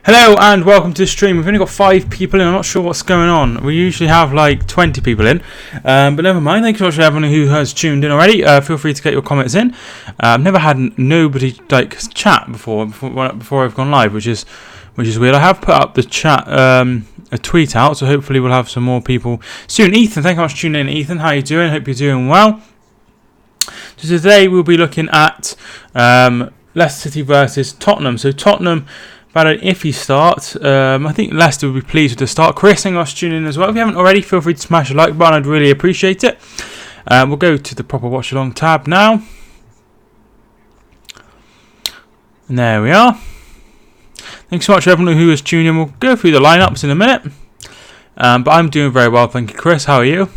Hello and welcome to the stream. We've only got 5 people in. I'm not sure what's going on. We usually have like 20 people in, but never mind. Thank you so much for everyone who has tuned in already. Feel free to get your comments in. I've never had nobody like chat before I've gone live, which is weird. I have put up the chat a tweet out, so hopefully we'll have some more people soon. Ethan, thank you so much for tuning in. Ethan, how you doing? Hope you're doing well. So today we'll be looking at Leicester City versus Tottenham. So Tottenham had an iffy start. I think Leicester would be pleased with the start. Chris, thank you for tuning in as well. If you haven't already, feel free to smash the like button. I'd really appreciate it. We'll go to the proper watch along tab now. And there we are. Thanks so much for everyone who has tuned in. We'll go through the lineups in a minute. But I'm doing very well, thank you, Chris. How are you?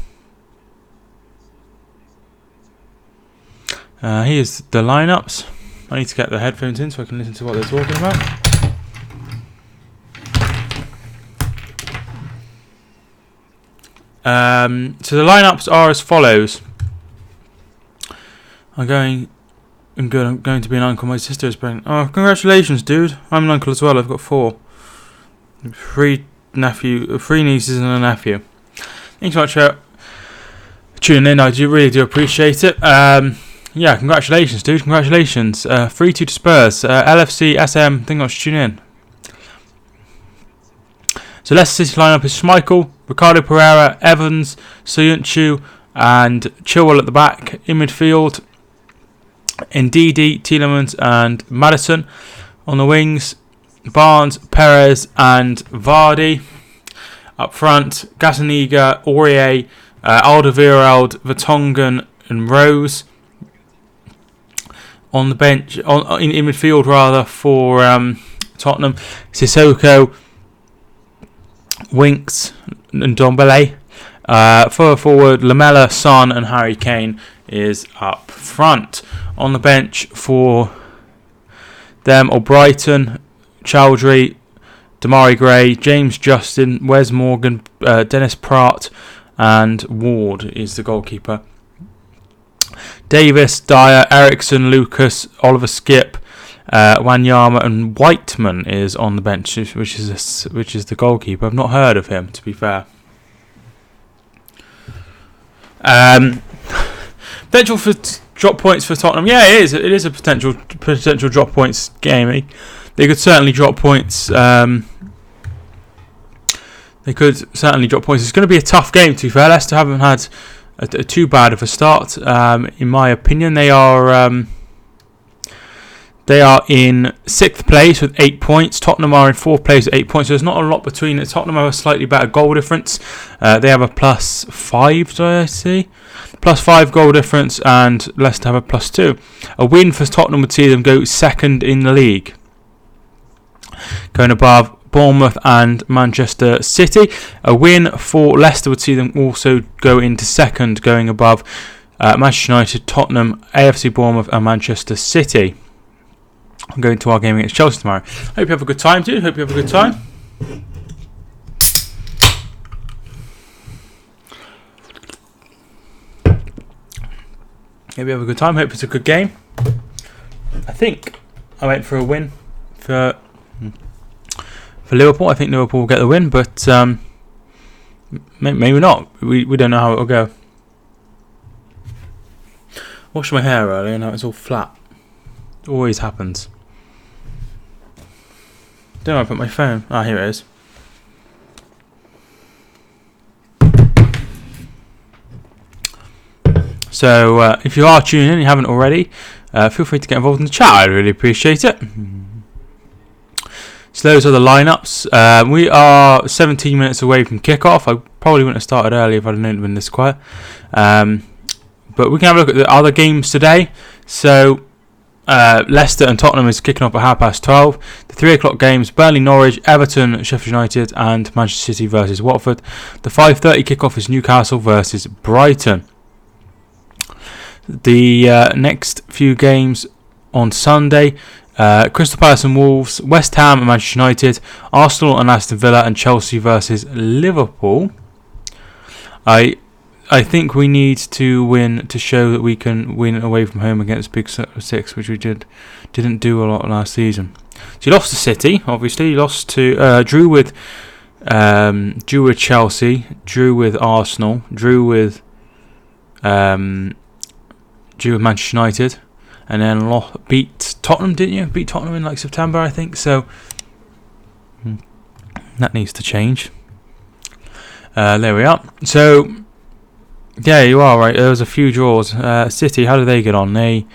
Here's the lineups. I need to get the headphones in so I can listen to what they're talking about. So the lineups are as follows. I'm going to be an uncle. My sister is pregnant. Oh, congratulations, dude. I'm an uncle as well. I've got 4. 3 nieces and a nephew. Thanks so much for tuning in. I really do appreciate it. Yeah, congratulations, dude. Congratulations. 3-2 to Spurs. LFC, SM, thank you much for tuning in. So Leicester City lineup is Schmeichel, Ricardo Pereira, Evans, Soyuncu, and Chilwell at the back. In midfield, Ndidi, Tielemans, and Maddison. On the wings, Barnes, Perez, and Vardy. Up front, Gazzaniga, Aurier, Alderweireld, Vertonghen, and Rose. On the bench, in midfield rather, for Tottenham, Sissoko, Winks and Ndombele. Further forward, Lamela, Son and Harry Kane is up front. On the bench for them, Albrighton, Chowdhury, Damari Gray, James Justin, Wes Morgan, Dennis Pratt and Ward is the goalkeeper. Davis, Dyer, Ericsson, Lucas, Oliver Skip, Wanyama and Whiteman is on the bench, which is the goalkeeper. I've not heard of him, to be fair. Potential for drop points for Tottenham. Yeah, it is. It is a potential drop points game. They could certainly drop points. They could certainly drop points. It's going to be a tough game, to be fair. Leicester haven't had too bad of a start, in my opinion. They are in 6th place with 8 points. Tottenham are in 4th place with 8 points. So there's not a lot between it. Tottenham have a slightly better goal difference. They have a +5, do I see? +5 goal difference, and Leicester have a +2. A win for Tottenham would see them go 2nd in the league, going above Bournemouth and Manchester City. A win for Leicester would see them also go into 2nd, going above Manchester United, Tottenham, AFC Bournemouth and Manchester City. I'm going to our game against Chelsea tomorrow. Hope you have a good time, dude. Hope you have a good time. Hope you have a good time. Hope it's a good game. I think I went for a win for Liverpool. I think Liverpool will get the win, but maybe not. We don't know how it will go. Washed my hair earlier, and now it's all flat. It always happens. Don't know, I put my phone. Ah, here it is. So, if you are tuning in and you haven't already, feel free to get involved in the chat. I'd really appreciate it. So those are the lineups. We are 17 minutes away from kickoff. I probably wouldn't have started early if I'd known it had been this quiet. But we can have a look at the other games today. So Leicester and Tottenham is kicking off at 12:30. The 3 o'clock games: Burnley, Norwich, Everton, Sheffield United, and Manchester City versus Watford. The 5:30 kickoff is Newcastle versus Brighton. The next few games on Sunday: Crystal Palace and Wolves, West Ham and Manchester United, Arsenal and Aston Villa, and Chelsea versus Liverpool. I think we need to win to show that we can win away from home against Big Six, which we didn't do a lot last season. So you lost to City, obviously. You lost to drew with Chelsea, drew with Arsenal, drew with Manchester United, and then beat Tottenham, didn't you? Beat Tottenham in like September, I think. So that needs to change. There we are. So yeah, you are right. There was a few draws. City, how did they get on? They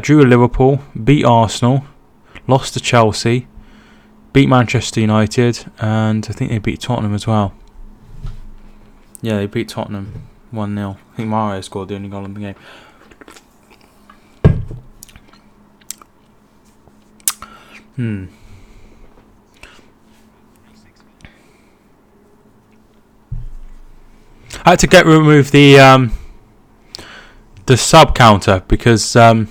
drew with Liverpool, beat Arsenal, lost to Chelsea, beat Manchester United, and I think they beat Tottenham as well. Yeah, they beat Tottenham 1-0. I think Mario scored the only goal in the game. I had to remove the sub counter because it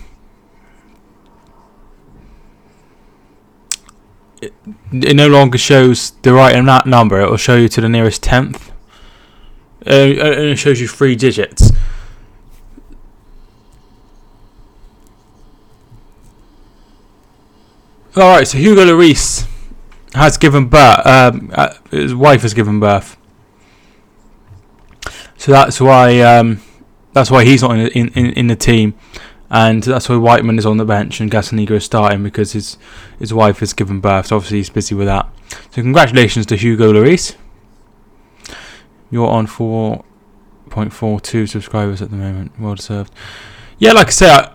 no longer shows the right number. It will show you to the nearest tenth. And it shows you 3 digits. Alright, so Hugo Lloris has given birth. His wife has given birth. So that's why he's not in the team. And that's why Whiteman is on the bench and Gazzaniga is starting, because his wife has given birth. So obviously he's busy with that. So congratulations to Hugo Lloris. You're on 4.42 subscribers at the moment. Well deserved. Yeah, like I say,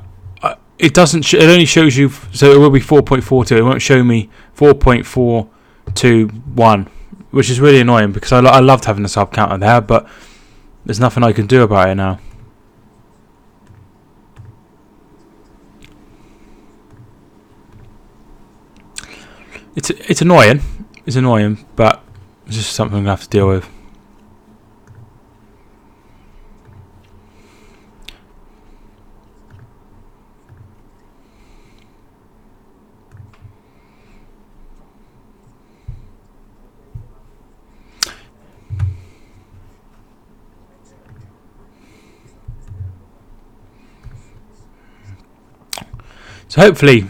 it doesn't. It only shows you. So it will be 4.42. It won't show me 4.421, which is really annoying because I loved having the sub counter there, but there's nothing I can do about it now. It's annoying. It's annoying, but it's just something I'm gonna have to deal with. So hopefully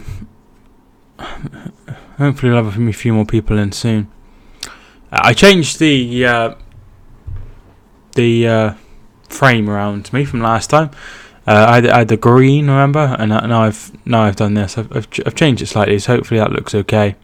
we'll have a few more people in soon. I changed the frame around me from last time. I had the green, remember, and now I've done this. I've changed it slightly, so hopefully that looks okay.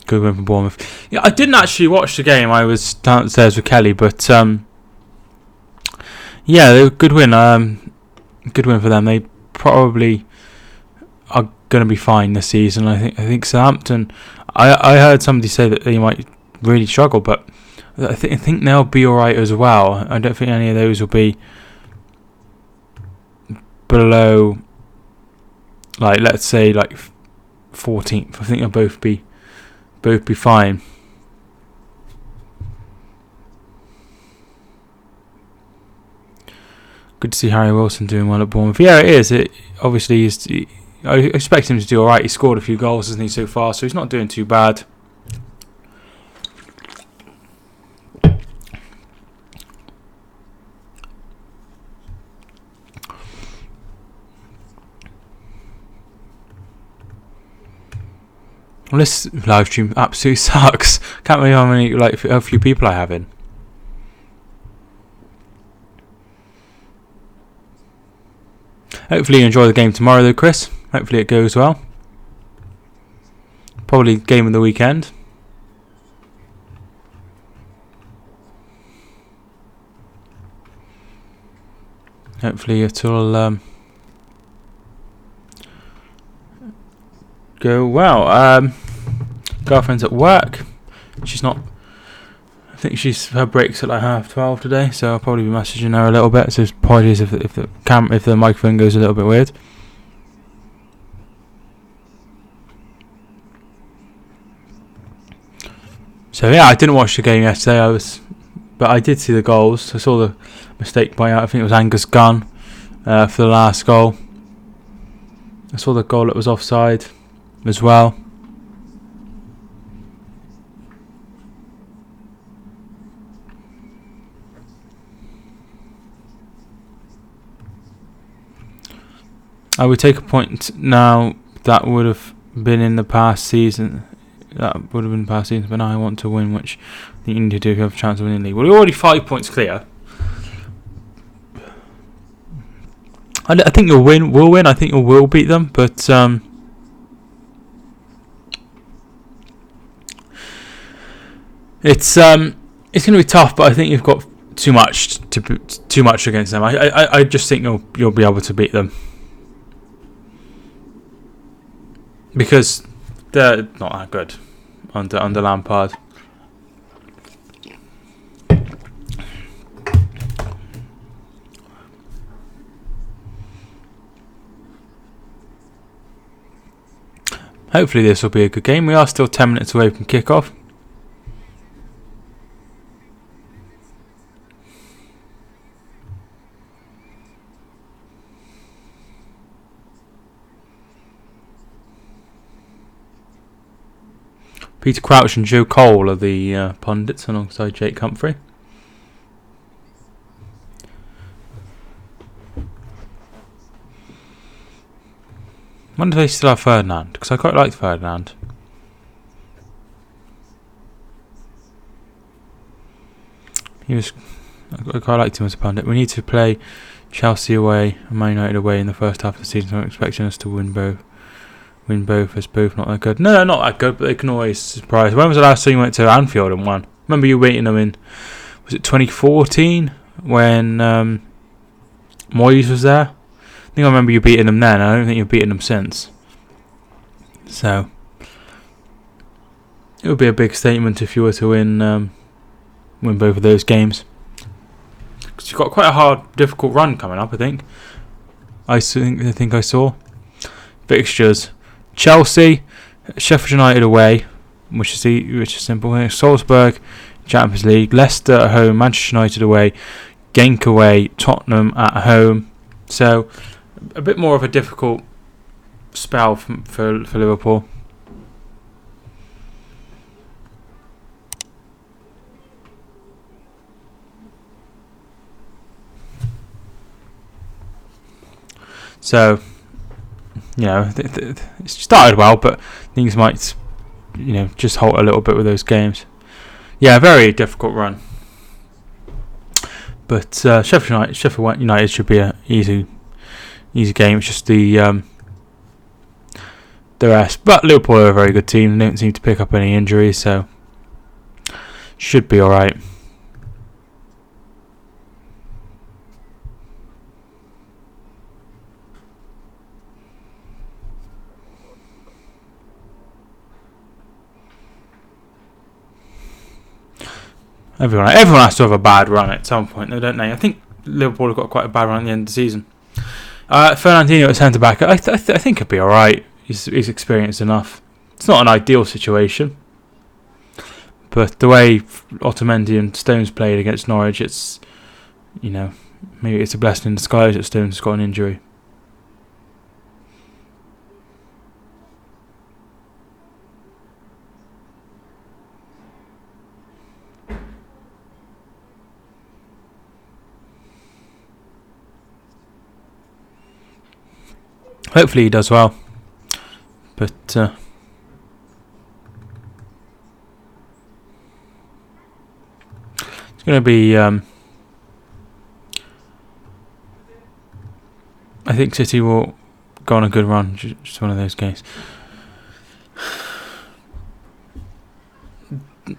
Good win for Bournemouth. Yeah, I didn't actually watch the game. I was downstairs with Kelly, but yeah, they were good win. Good win for them. They probably are going to be fine this season. I think Southampton. I heard somebody say that they might really struggle, but I think they'll be all right as well. I don't think any of those will be below, like, let's say like 14th. I think they'll both be fine. Good to see Harry Wilson doing well at Bournemouth. Yeah, it is. It obviously is. I expect him to do all right. He scored a few goals, hasn't he, so far? So he's not doing too bad. Well, this live stream absolutely sucks. Can't believe how few people I have in. Hopefully you enjoy the game tomorrow, though, Chris. Hopefully it goes well. Probably game of the weekend. Hopefully it'll go well. Girlfriend's at work. She's not. I think her breaks at like 12:30 today, so I'll probably be messaging her a little bit. So apologies if the microphone goes a little bit weird. So yeah, I didn't watch the game yesterday. But I did see the goals. I saw the mistake by I think it was Angus Gunn for the last goal. I saw the goal that was offside as well. I would take a point now that would have been in the past season. That would have been past season, but now I want to win, which I think you need to do if you have a chance of winning the league. Well, we're already 5 points clear. I think you'll win. We'll win. I think you will beat them, but it's going to be tough. But I think you've got too much against them. I just think you'll be able to beat them because they're not that good under Lampard. Hopefully this will be a good game. We are still 10 minutes away from kickoff. Peter Crouch and Joe Cole are the pundits alongside Jake Humphrey. I wonder if they still have Ferdinand, because I quite liked Ferdinand. I quite liked him as a pundit. We need to play Chelsea away and Man United away in the first half of the season, so I'm expecting us to win both. As both not that good. No, they're not that good, but they can always surprise. When was the last time you went to Anfield and won? Remember you beating them in, was it 2014 when Moyes was there? I think I remember you beating them then. I don't think you've beaten them since. So it would be a big statement if you were to win both of those games. Because you've got quite a hard, difficult run coming up. I think I saw fixtures: Chelsea, Sheffield United away, which is simple. Salzburg, Champions League, Leicester at home, Manchester United away, Genk away, Tottenham at home. So a bit more of a difficult spell for Liverpool. So, it started well, but things might, just halt a little bit with those games. Yeah, very difficult run. But Sheffield United should be an easy game. It's just the rest. But Liverpool are a very good team. They don't seem to pick up any injuries, so should be all right. Everyone has to have a bad run at some point, though, don't they? I think Liverpool have got quite a bad run at the end of the season. Fernandinho at centre back, I think he'll be all right. He's experienced enough. It's not an ideal situation, but the way Otamendi and Stones played against Norwich, it's maybe it's a blessing in disguise that Stones has got an injury. Hopefully he does well, but it's going to be. I think City will go on a good run. Just one of those games.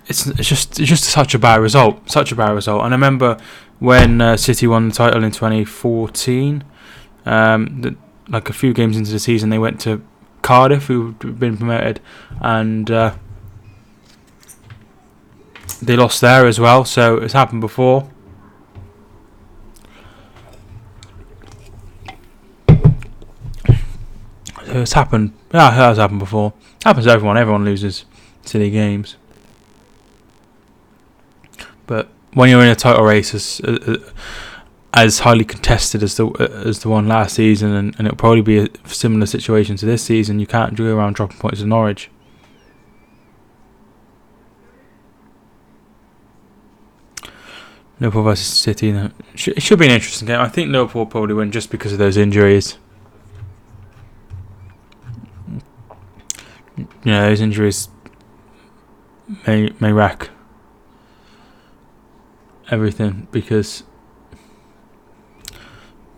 It's just such a bad result. And I remember when City won the title in 2014. Like a few games into the season, they went to Cardiff, who'd been promoted, and they lost there as well. So it's happened before. So it's happened. Yeah, it has happened before. It happens to everyone. Everyone loses silly games. But when you're in a title race, as highly contested as the one last season, and it'll probably be a similar situation to this season, you can't go around dropping points to Norwich. Liverpool versus City. It should be an interesting game. I think Liverpool will probably win just because of those injuries. You know, those injuries may wreck everything, because,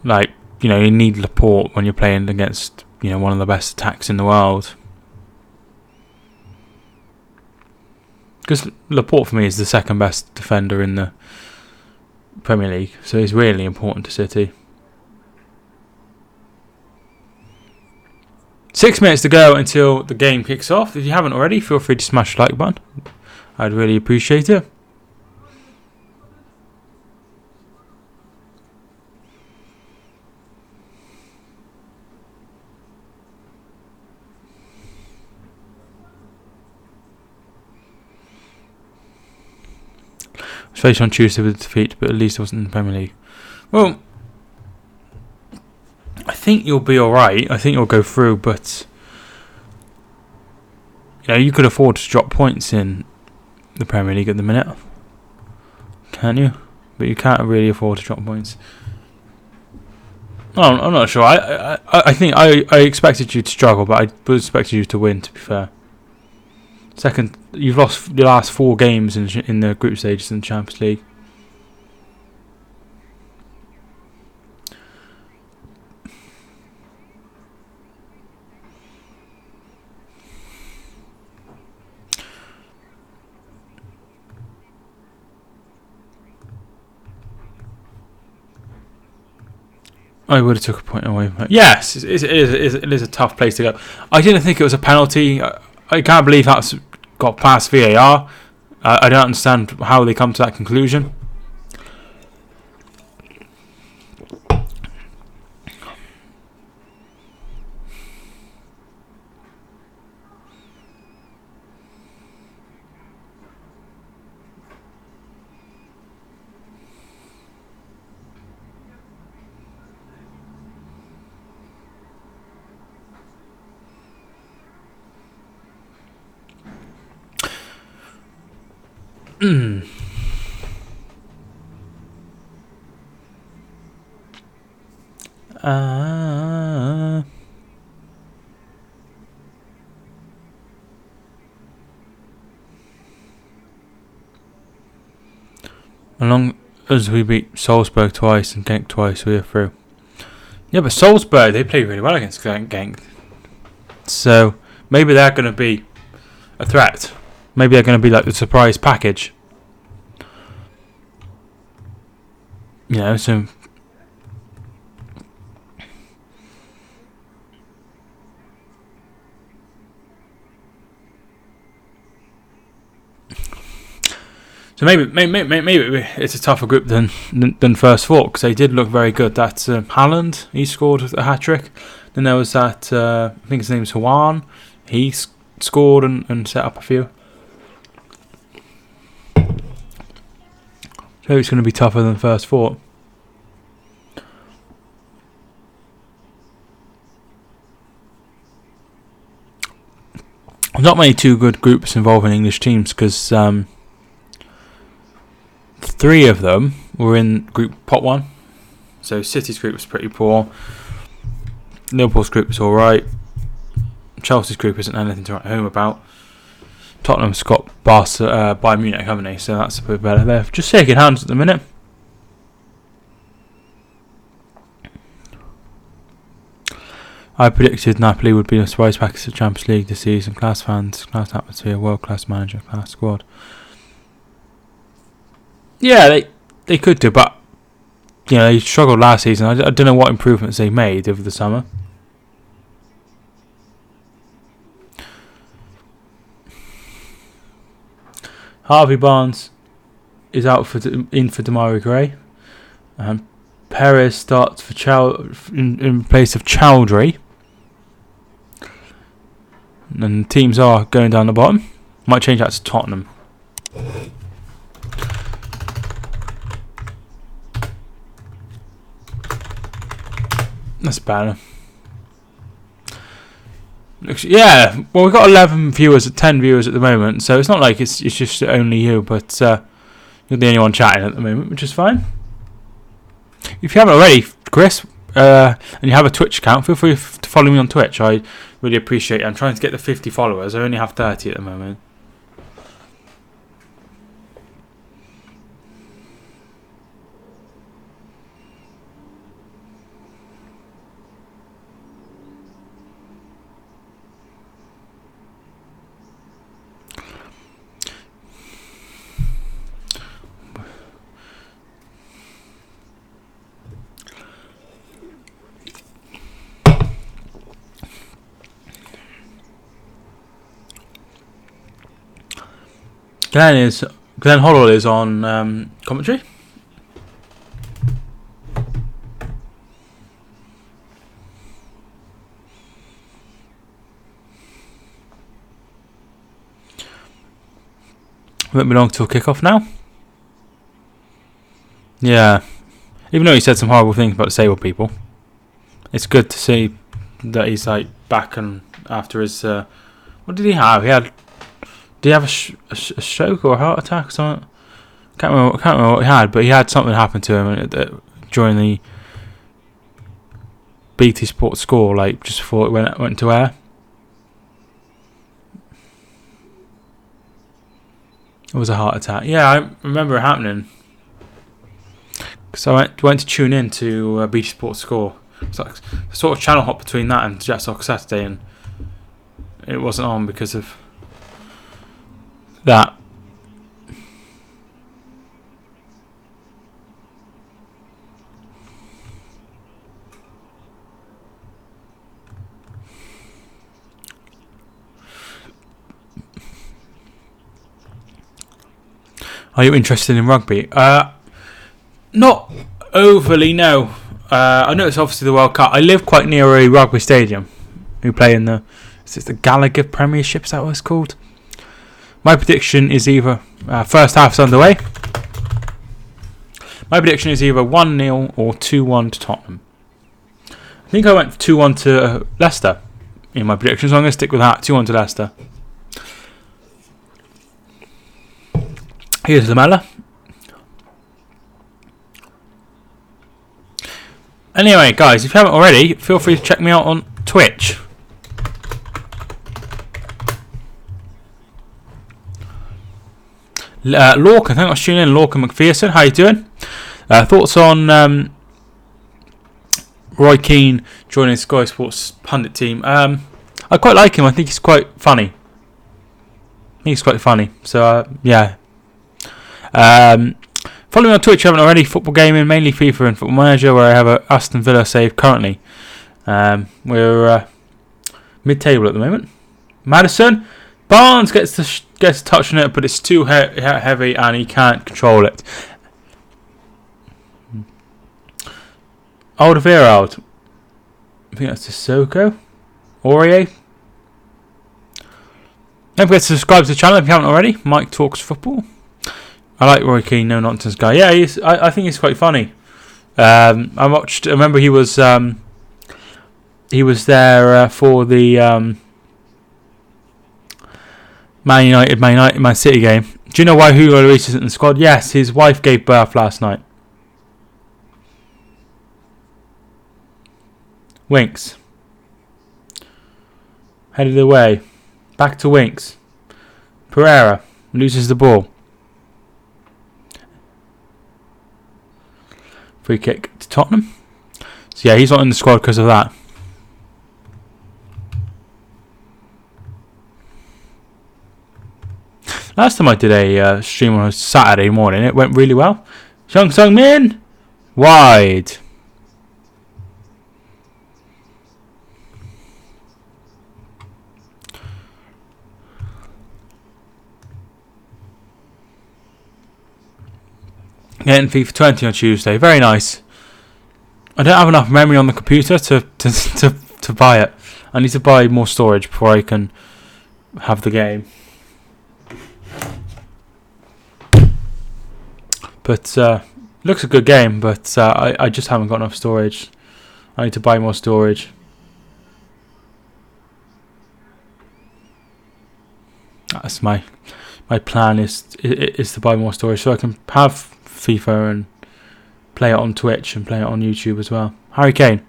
like, you know, you need Laporte when you're playing against, you know, one of the best attacks in the world. Because Laporte for me is the second best defender in the Premier League, so he's really important to City. 6 minutes to go until the game kicks off. If you haven't already, feel free to smash the like button. I'd really appreciate it. I was faced on Tuesday with defeat, but at least it wasn't in the Premier League. Well, I think you'll be alright. I think you'll go through, but you know, you could afford to drop points in the Premier League at the minute, can't you? But you can't really afford to drop points. Oh, I'm not sure. I think I expected you to struggle, but I expected you to win, to be fair. Second, you've lost the last 4 games in the group stages in the Champions League. I would have took a point away. Yes, it is a tough place to go. I didn't think it was a penalty. I can't believe that's got past VAR. I don't understand how they come to that conclusion. As long as we beat Salzburg twice and Genk twice, we are through. Yeah, but Salzburg, they play really well against Genk. So maybe they're going to be a threat. Maybe they're going to be like the surprise package. You know, so maybe it's a tougher group than first thought, because they did look very good. That Howlong, he scored a hat-trick. Then there was that, I think his name's Howlong. He scored and set up a few. So it's going to be tougher than first thought. Not many too good groups involving English teams, because 3 of them were in group pot 1. So City's group was pretty poor. Liverpool's group was alright. Chelsea's group isn't anything to write home about. Tottenham's got Bayern Munich, haven't they? So that's a bit better. They're just shaking hands at the minute. I predicted Napoli would be a surprise package of Champions League this season. Class fans, class atmosphere, world-class manager, class squad. Yeah, they could do, but you know, they struggled last season. I don't know what improvements they made over the summer. Harvey Barnes is out in for Demarai Gray. Perez starts for in place of Chowdhury. And teams are going down the bottom. Might change that to Tottenham. That's better. Yeah, well, we've got 11 viewers, 10 viewers at the moment, so it's not like it's just only you, but you're the only one chatting at the moment, which is fine. If you haven't already, Chris, and you have a Twitch account, feel free to follow me on Twitch. I really appreciate it. I'm trying to get the 50 followers. I only have 30 at the moment. Glenn Hoddle is on commentary. Won't be long till kickoff now. Yeah, even though he said some horrible things about disabled people, it's good to see that he's like back and after his what did he have? Did he have a stroke or a heart attack or something? Can't remember what he had, but he had something happen to him during the BT Sport score, like just before it went to air. It was a heart attack. Yeah, I remember it happening. So I went to tune in to BT Sport score. It's like a sort of channel hop between that and Jet Soccer Saturday, and it wasn't on because of that. Are you interested in rugby? Not overly, no. I know it's obviously the World Cup. I live quite near a rugby stadium. We play in is it the Gallagher Premiership, is that what it's called? My prediction is either first half's underway. My prediction is either 1-0 or 2-1 to Tottenham. I think I went 2-1 to Leicester in my prediction, so I'm going to stick with that. 2-1 to Leicester. Here's Lamella. Anyway, guys, if you haven't already, feel free to check me out on Twitch. Lorcan, thanks for tuning in. Lorcan McPherson, how you doing? Thoughts on Roy Keane joining Sky Sports pundit team? I quite like him. I think he's quite funny. So yeah. Follow me on Twitch if you haven't already. Football gaming, mainly FIFA and Football Manager, where I have a Aston Villa save currently. We're mid-table at the moment. Madison, Barnes gets a touch on it, but it's too heavy and he can't control it. Alderweireld, I think that's Sissoko. Aurier. Don't forget to subscribe to the channel if you haven't already. Mike Talks Football. I like Roy Keane, no nonsense guy. Yeah, I think he's quite funny. I remember he was there for the Man City game. Do you know why Hugo Lloris isn't in the squad? Yes, his wife gave birth last night. Winks. Headed away. Back to Winks. Pereira loses the ball. Free kick to Tottenham. So yeah, he's not in the squad because of that. Last time I did a stream on a Saturday morning, it went really well. Sung Min wide. Getting FIFA 20 on Tuesday. Very nice. I don't have enough memory on the computer to buy it. I need to buy more storage before I can have the game. But looks a good game, but I just haven't got enough storage. I need to buy more storage. That's my plan is to buy more storage so I can have FIFA and play it on Twitch and play it on YouTube as well. Harry Kane.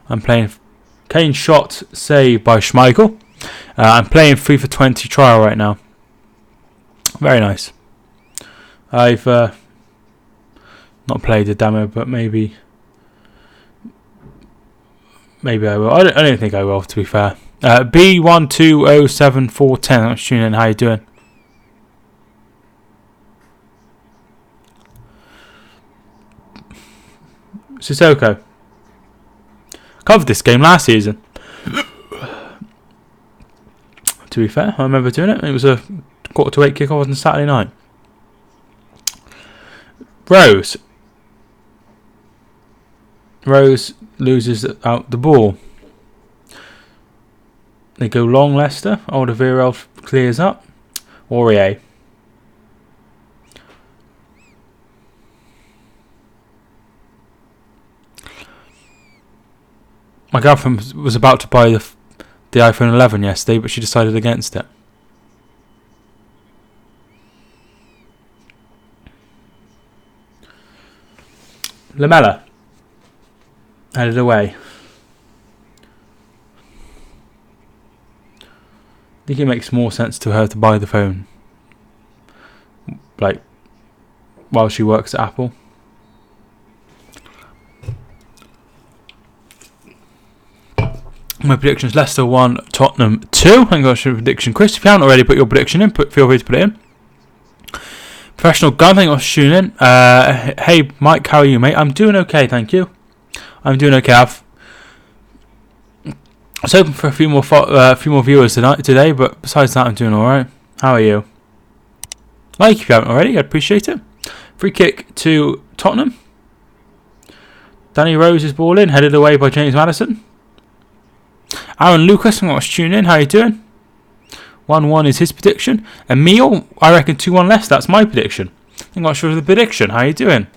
I'm playing Kane shot saved by Schmeichel. I'm playing FIFA 20 trial right now. Very nice. I've not played the demo, but maybe I will. I don't think I will, to be fair. B12074110. That's tuning in. How you doing? Sissoko. Covered this game last season. To be fair, I remember doing it. It was a 7:45 kickoff on Saturday night. Rose loses out the ball. They go long, Leicester. Alderweireld clears up. Aurier. My girlfriend was about to buy the iPhone 11 yesterday, but she decided against it. Lamella headed away. I think it makes more sense to her to buy the phone, like, while she works at Apple. My predictions: Leicester 1, Tottenham 2. I think that's your prediction, Chris. If you haven't already put your prediction in, feel free to put it in. Professional Gun, thank you for tuning in. Hey Mike, how are you, mate? I'm doing okay, thank you. I'm doing okay. I was hoping for a few more viewers today, but besides that, I'm doing alright. How are you? Like if you haven't already, I'd appreciate it. Free kick to Tottenham. Danny Rose is ball in, headed away by James Maddison. Aaron Lucas, I'm going to tune in. How are you doing? 1-1 is his prediction. Emil, I reckon 2-1 Leicester. That's my prediction. I'm not sure of the prediction. How are you doing?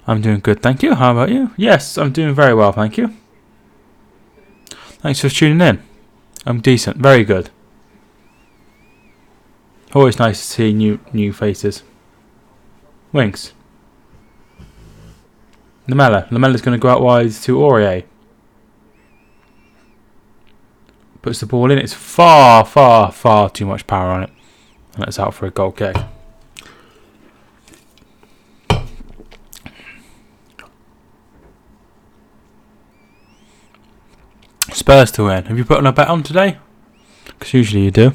I'm doing good, thank you. How about you? Yes, I'm doing very well, thank you. Thanks for tuning in. I'm decent, very good. Always nice to see new faces. Winks. Lamella's going to go out wide to Aurier. Puts the ball in. It's far too much power on it. And that's out for a goal kick. Spurs to win. Have you put on a bet on today? Because usually you do.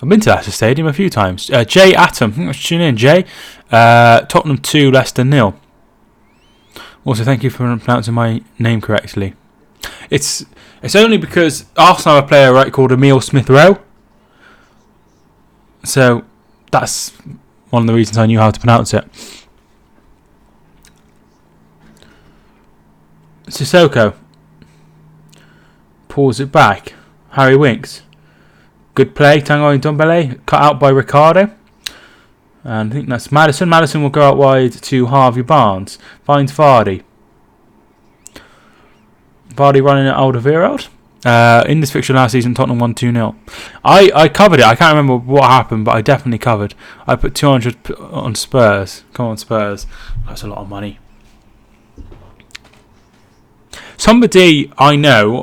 I've been to Leicester Stadium a few times. Jay Atom, let's tune in, Jay. Tottenham 2, Leicester 0. Also, thank you for pronouncing my name correctly. It's only because Arsenal have a player called Emil Smith-Rowe. So that's one of the reasons I knew how to pronounce it. Sissoko pulls it back. Harry Winks. Good play, Tanguy Ndombele, cut out by Ricardo. And I think that's Maddison. Maddison will go out wide to Harvey Barnes. Finds Vardy. Vardy running at Alderweireld. In this fixture last season, Tottenham won 2-0. I covered it. I can't remember what happened, but I definitely covered. I put 200 on Spurs. Come on, Spurs. That's a lot of money. Somebody I know,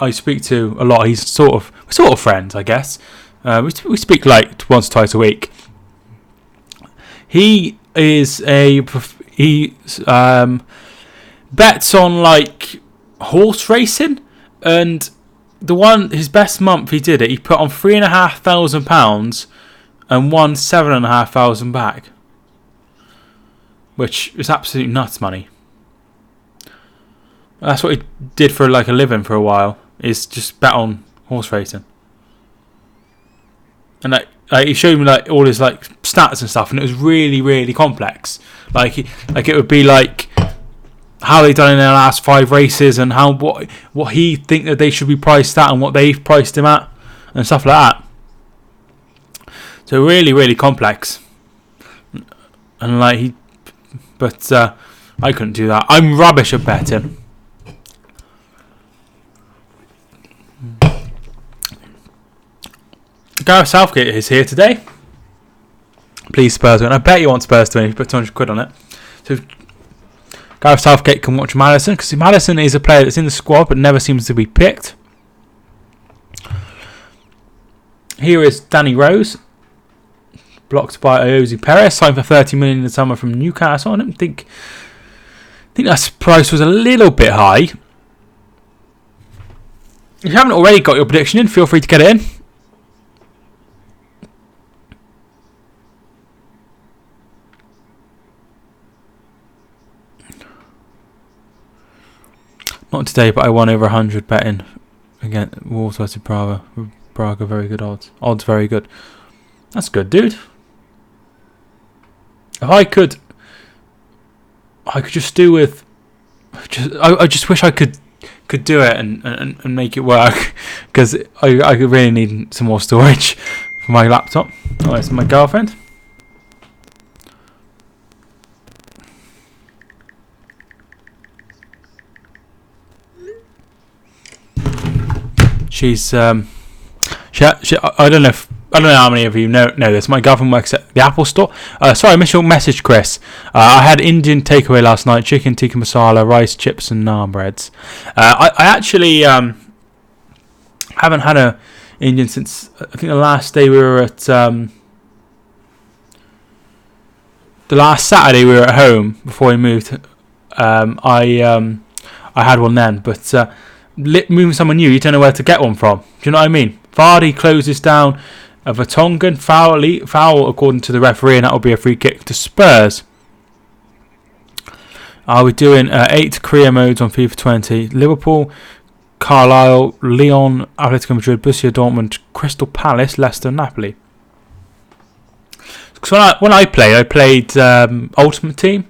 I speak to a lot. He's sort of friends, I guess. We speak like once or twice a week. He bets on like horse racing, and his best month he did it. He put on £3,500 and won £7,500 back, which is absolute nuts money. That's what he did for like a living for a while. Is just bet on horse racing, and he showed me like all his like stats and stuff, and it was really complex. Like it would be like how they done in their last 5 races, and what he think that they should be priced at, and what they've priced him at, and stuff like that. So really complex, and like I couldn't do that. I'm rubbish at betting. Gareth Southgate is here today. Please Spurs win. I bet you want Spurs to win if you put 200 quid on it. So Gareth Southgate can watch Maddison, because Maddison is a player that's in the squad but never seems to be picked. Here is Danny Rose, blocked by Iosi Perez, signed for 30 million in the summer from Newcastle. I think that price was a little bit high. If you haven't already got your prediction in, feel free to get it in. Not today, but I won over 100 betting. Again, Wolves versus Braga. Braga, very good odds. Odds very good. That's good, dude. If I could just do with... I just wish I could do it and make it work. Because I really need some more storage for my laptop. Oh, it's my girlfriend. She's I don't know how many of you know this. My girlfriend works at the Apple Store. Sorry, I missed your message, Chris. I had Indian takeaway last night: chicken tikka masala, rice, chips, and naan breads. I actually haven't had a Indian since I think the last day we were at the last Saturday we were at home before we moved. I had one then, but. Moving someone new, you don't know where to get one from. Do you know what I mean? Vardy closes down a Vertonghen foul according to the referee, and that will be a free kick to Spurs. Are we doing 8 career modes on FIFA 20? Liverpool, Carlisle, Lyon, Atletico Madrid, Borussia Dortmund, Crystal Palace, Leicester, Napoli. So when I played Ultimate Team.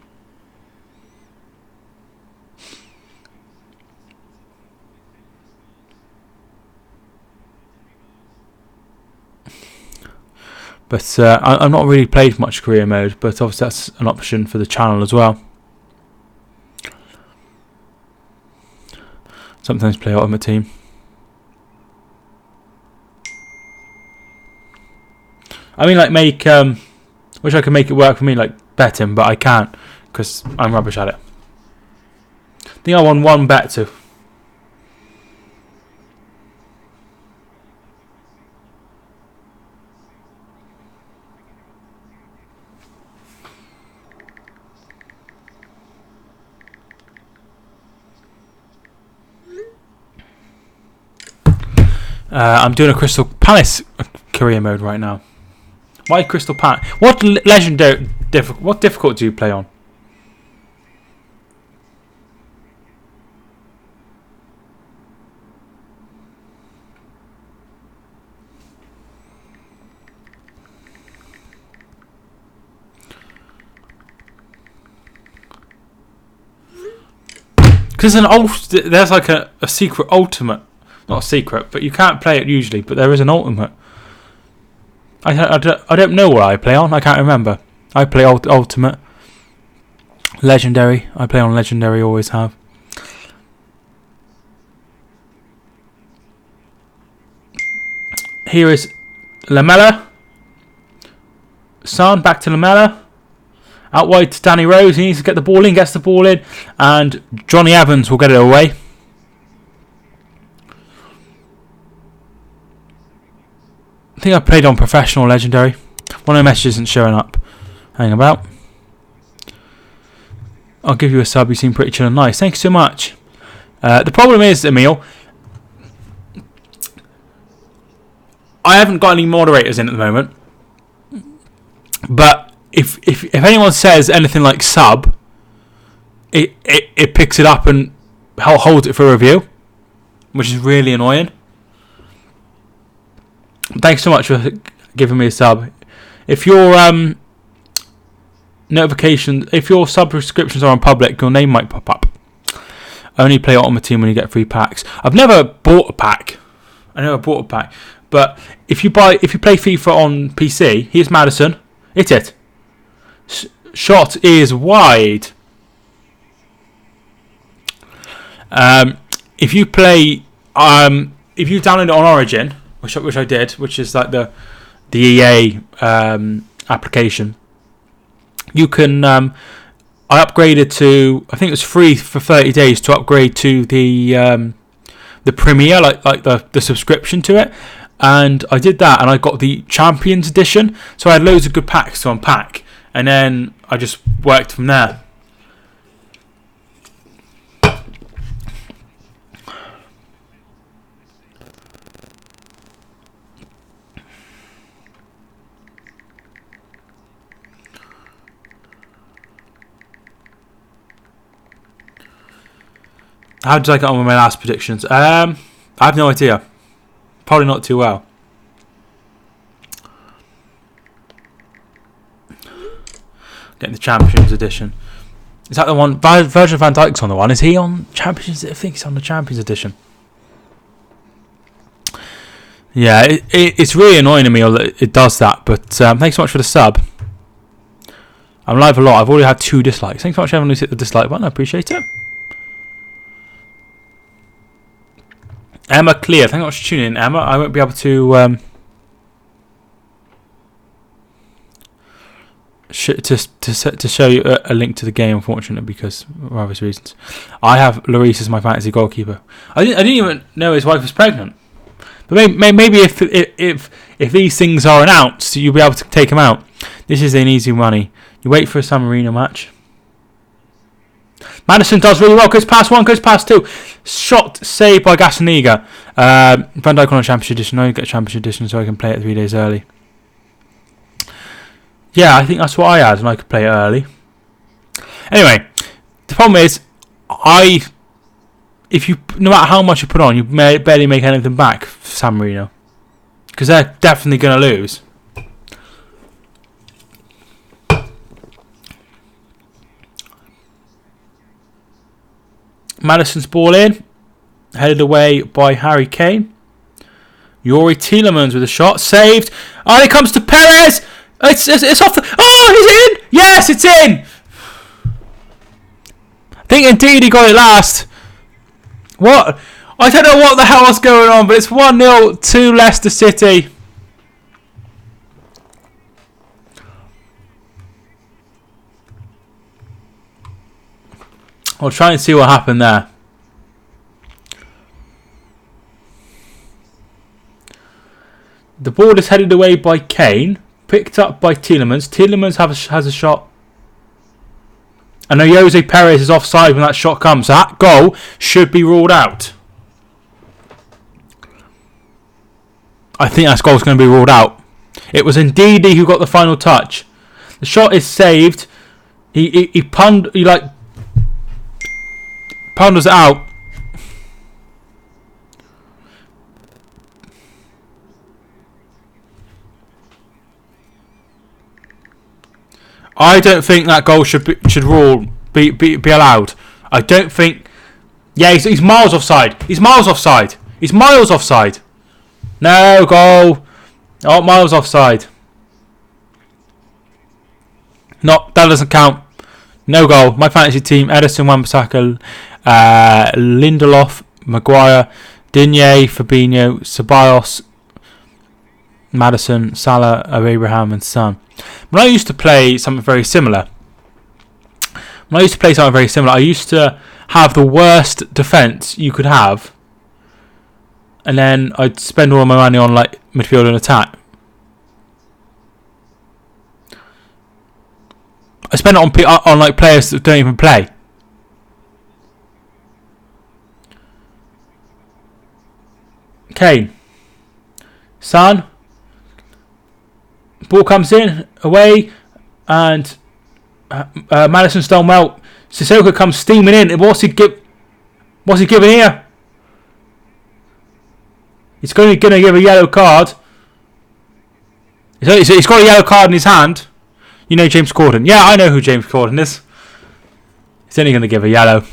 But I've not really played much career mode, but obviously that's an option for the channel as well. Sometimes play Ultimate Team. I mean, like wish I could make it work for me, like betting, but I can't because I'm rubbish at it. I think I won one bet too. I'm doing a Crystal Palace career mode right now. Why Crystal Palace? What what difficult do you play on? Because there's like a secret ultimate. Not a secret, but you can't play it usually. But there is an ultimate. I don't know what I play on. I can't remember. I play ultimate, legendary. I play on legendary. Always have. Here is Lamella. Son back to Lamella. Out wide to Danny Rose. He needs to get the ball in. Gets the ball in, and Johnny Evans will get it away. I think I played on professional legendary. One of the messages isn't showing up. Hang about. I'll give you a sub. You seem pretty chill and nice. Thank you so much. The problem is, Emil, I haven't got any moderators in at the moment. But if anyone says anything like sub, it picks it up and holds it for review, which is really annoying. Thanks so much for giving me a sub. If your if your subscriptions are on public, your name might pop up. Only play Ultimate Team when you get free packs. I've never bought a pack. But if you play FIFA on PC, here's Maddison. Hit it. Shot is wide. If you play, if you download it on Origin, which I did, which is like the EA application, you can. I upgraded to, I think it was free for 30 days to upgrade to the Premier, like the subscription to it, and I did that, and I got the Champions Edition, so I had loads of good packs to unpack, and then I just worked from there. How did I get on with my last predictions? I have no idea. Probably not too well. Getting the Champions Edition. Is that the one? Virgil van Dijk's on the one. Is he on Champions? I think he's on the Champions Edition. Yeah, it's really annoying to me that it does that. But thanks so much for the sub. I'm live a lot. I've already had 2 dislikes. Thanks so much for everyone who's hit the dislike button. I appreciate it. Emma Clear, thank you much for tuning in, Emma. I won't be able to show you a link to the game, unfortunately, because of obvious reasons. I have Lloris as my fantasy goalkeeper. I didn't even know his wife was pregnant. But maybe if these things are announced, you'll be able to take them out. This is an easy money. You wait for a San Marino match. Madison does really well. Goes past 1, goes past 2. Shot saved by Gazzaniga. Van Dijk on a Championship Edition. No, you get a Championship Edition so I can play it 3 days early. Yeah, I think that's what I had, and I could play it early. Anyway, the problem is, no matter how much you put on, you barely make anything back for San Marino, because they're definitely going to lose. Madison's ball in, headed away by Harry Kane. Yuri Tielemans with a shot, saved. Oh, it comes to Perez. It's off. Oh, is it in? Yes, it's in. I think indeed he got it last. What? I don't know what the hell was going on, but it's 1-0 to Leicester City. I'll try and see what happened there. The ball is headed away by Kane, picked up by Tielemans. Tielemans has a shot. I know Jose Perez is offside when that shot comes. So that goal should be ruled out. I think that goal's going to be ruled out. It was Ndidi who got the final touch. The shot is saved. He ponders it out. I don't think that goal should be allowed. I don't think. Yeah, he's miles offside. He's miles offside. He's miles offside. No goal. Oh, miles offside. No, that doesn't count. No goal. My fantasy team: Edison, Wan-Bissaka, Lindelof, Maguire, Digne, Fabinho, Ceballos, Madison, Salah, Abraham, and Son. When I used to play something very similar, I used to have the worst defence you could have, and then I'd spend all my money on like midfield and attack. I spend it on like players that don't even play. Kane, Son. Ball comes in, away, and Madison's done well. Sissoko comes steaming in. What's he giving here? He's going to give a yellow card. He's got a yellow card in his hand. You know James Corden. Yeah, I know who James Corden is. He's only going to give a yellow.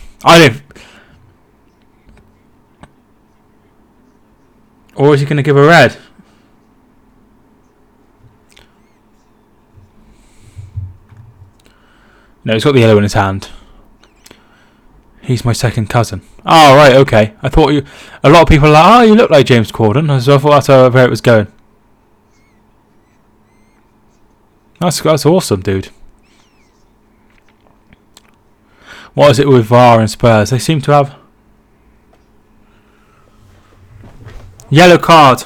Or is he going to give a red? No, he's got the yellow in his hand. He's my second cousin. Oh, right, okay. I thought you... A lot of people are like, oh, you look like James Corden. So I thought that's where it was going. That's awesome, dude. What is it with VAR and Spurs? They seem to have... Yellow card.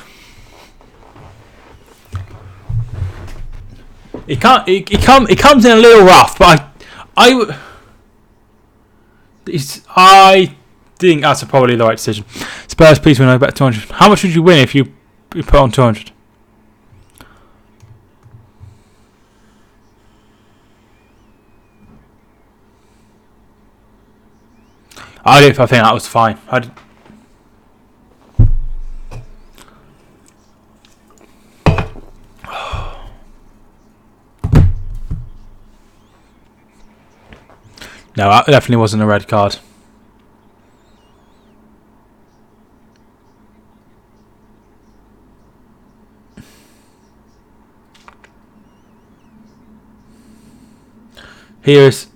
He comes in a little rough, but I think that's probably the right decision. Spurs, please win. I bet 200. How much would you win if you put on 200? I think that was fine. No, that definitely wasn't a red card. Here is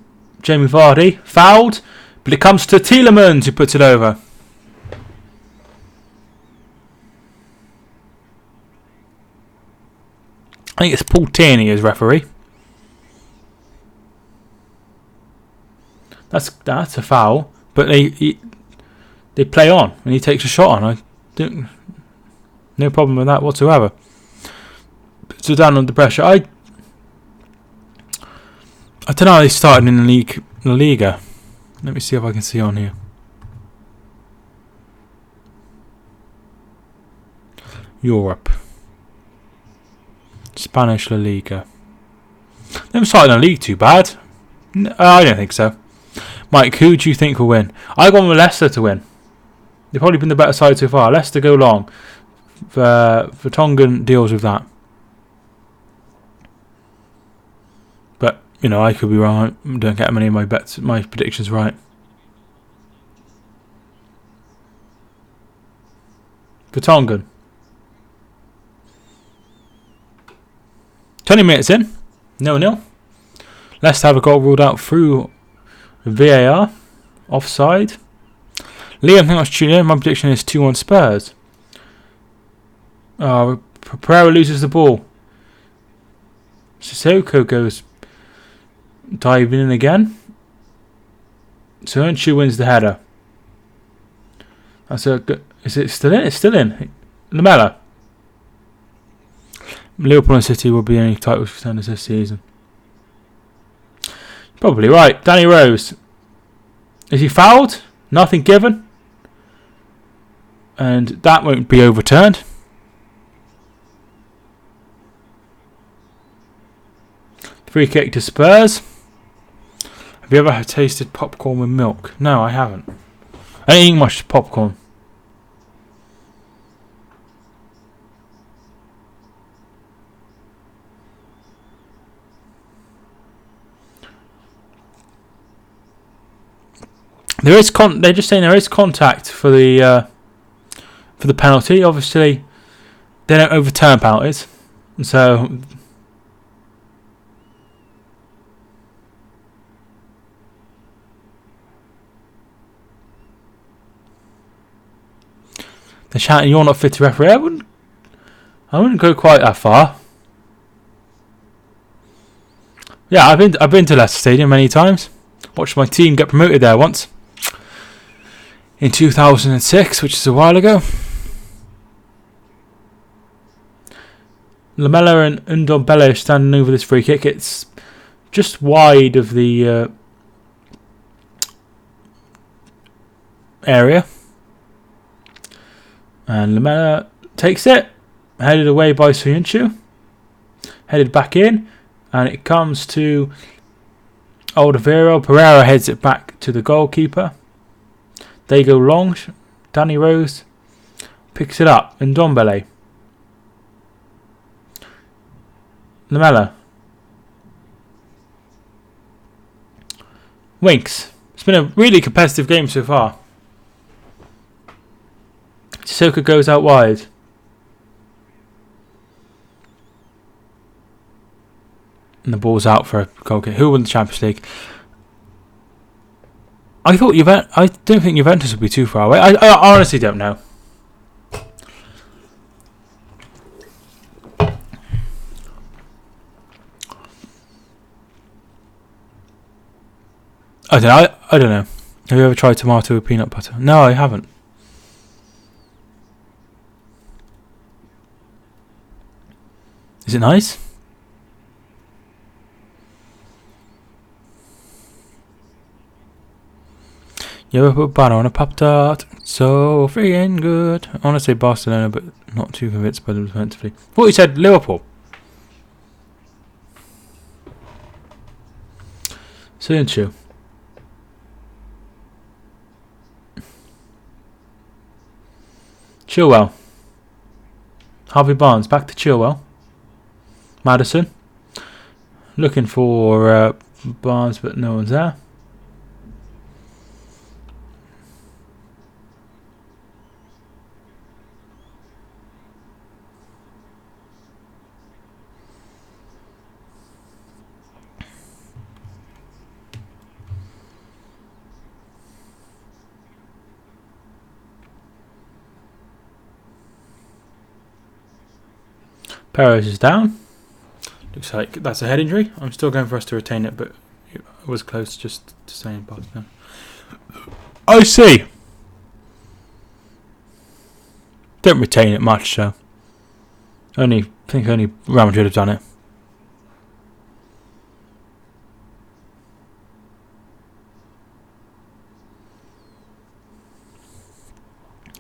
Jamie Vardy, fouled, but it comes to Tielemans who puts it over. I think it's Paul Tierney as referee. That's a foul, but they play on and he takes a shot on. No problem with that whatsoever. So down under pressure. I don't know how they started in the Liga. Let me see if I can see on here. Europe. Spanish La Liga. They haven't started in the league too bad. I don't think so. Mike, who do you think will win? I got with Leicester to win. They've probably been the better side so far. Leicester go long. Vertonghen deals with that. But, you know, I could be wrong. I don't get many of my predictions right. Vertonghen. 20 minutes in. 0-0. Leicester have a goal ruled out through VAR. Offside. Liam, I think that's tuning in. My prediction is 2-1 Spurs. Pereira loses the ball. Sissoko goes diving in again. Söyüncü wins the header. Is it still in? It's still in. Lamela. Liverpool and City will be any title contenders this season. Probably right. Danny Rose. Is he fouled? Nothing given. And that won't be overturned. Free kick to Spurs. Have you ever tasted popcorn with milk? No, I haven't. I don't eat much popcorn. They're just saying there is contact for the penalty. Obviously, they don't overturn penalties, so they're shouting, "You're not fit to referee." I wouldn't go quite that far. Yeah, I've been to Leicester Stadium many times. Watched my team get promoted there once. In 2006, which is a while ago. Lamela and Ndombele are standing over this free kick. It's just wide of the area. And Lamela takes it. Headed away by Söyüncü. Headed back in. And it comes to Alderweireld. Pereira heads it back to the goalkeeper. They go long. Danny Rose picks it up. Ndombele. Lamela. Winks. It's been a really competitive game so far. Sissoko goes out wide. And the ball's out for a goal kick. Who won the Champions League? I thought I don't think Juventus would be too far away. I honestly don't know. I don't know. Have you ever tried tomato with peanut butter? No, I haven't. Is it nice? You ever put butter on a Pop-Tart? So freaking good. I want to say Barcelona, but not too convinced by them defensively. Thought you said Liverpool. Soon. Chilwell. Harvey Barnes back to Chilwell. Maddison. Looking for Barnes, but no one's there. Perez is down. Looks like that's a head injury. I'm still going for us to retain it, but it was close just to saying Barcelona. I see. Don't retain it much, so I think only Real Madrid have done it.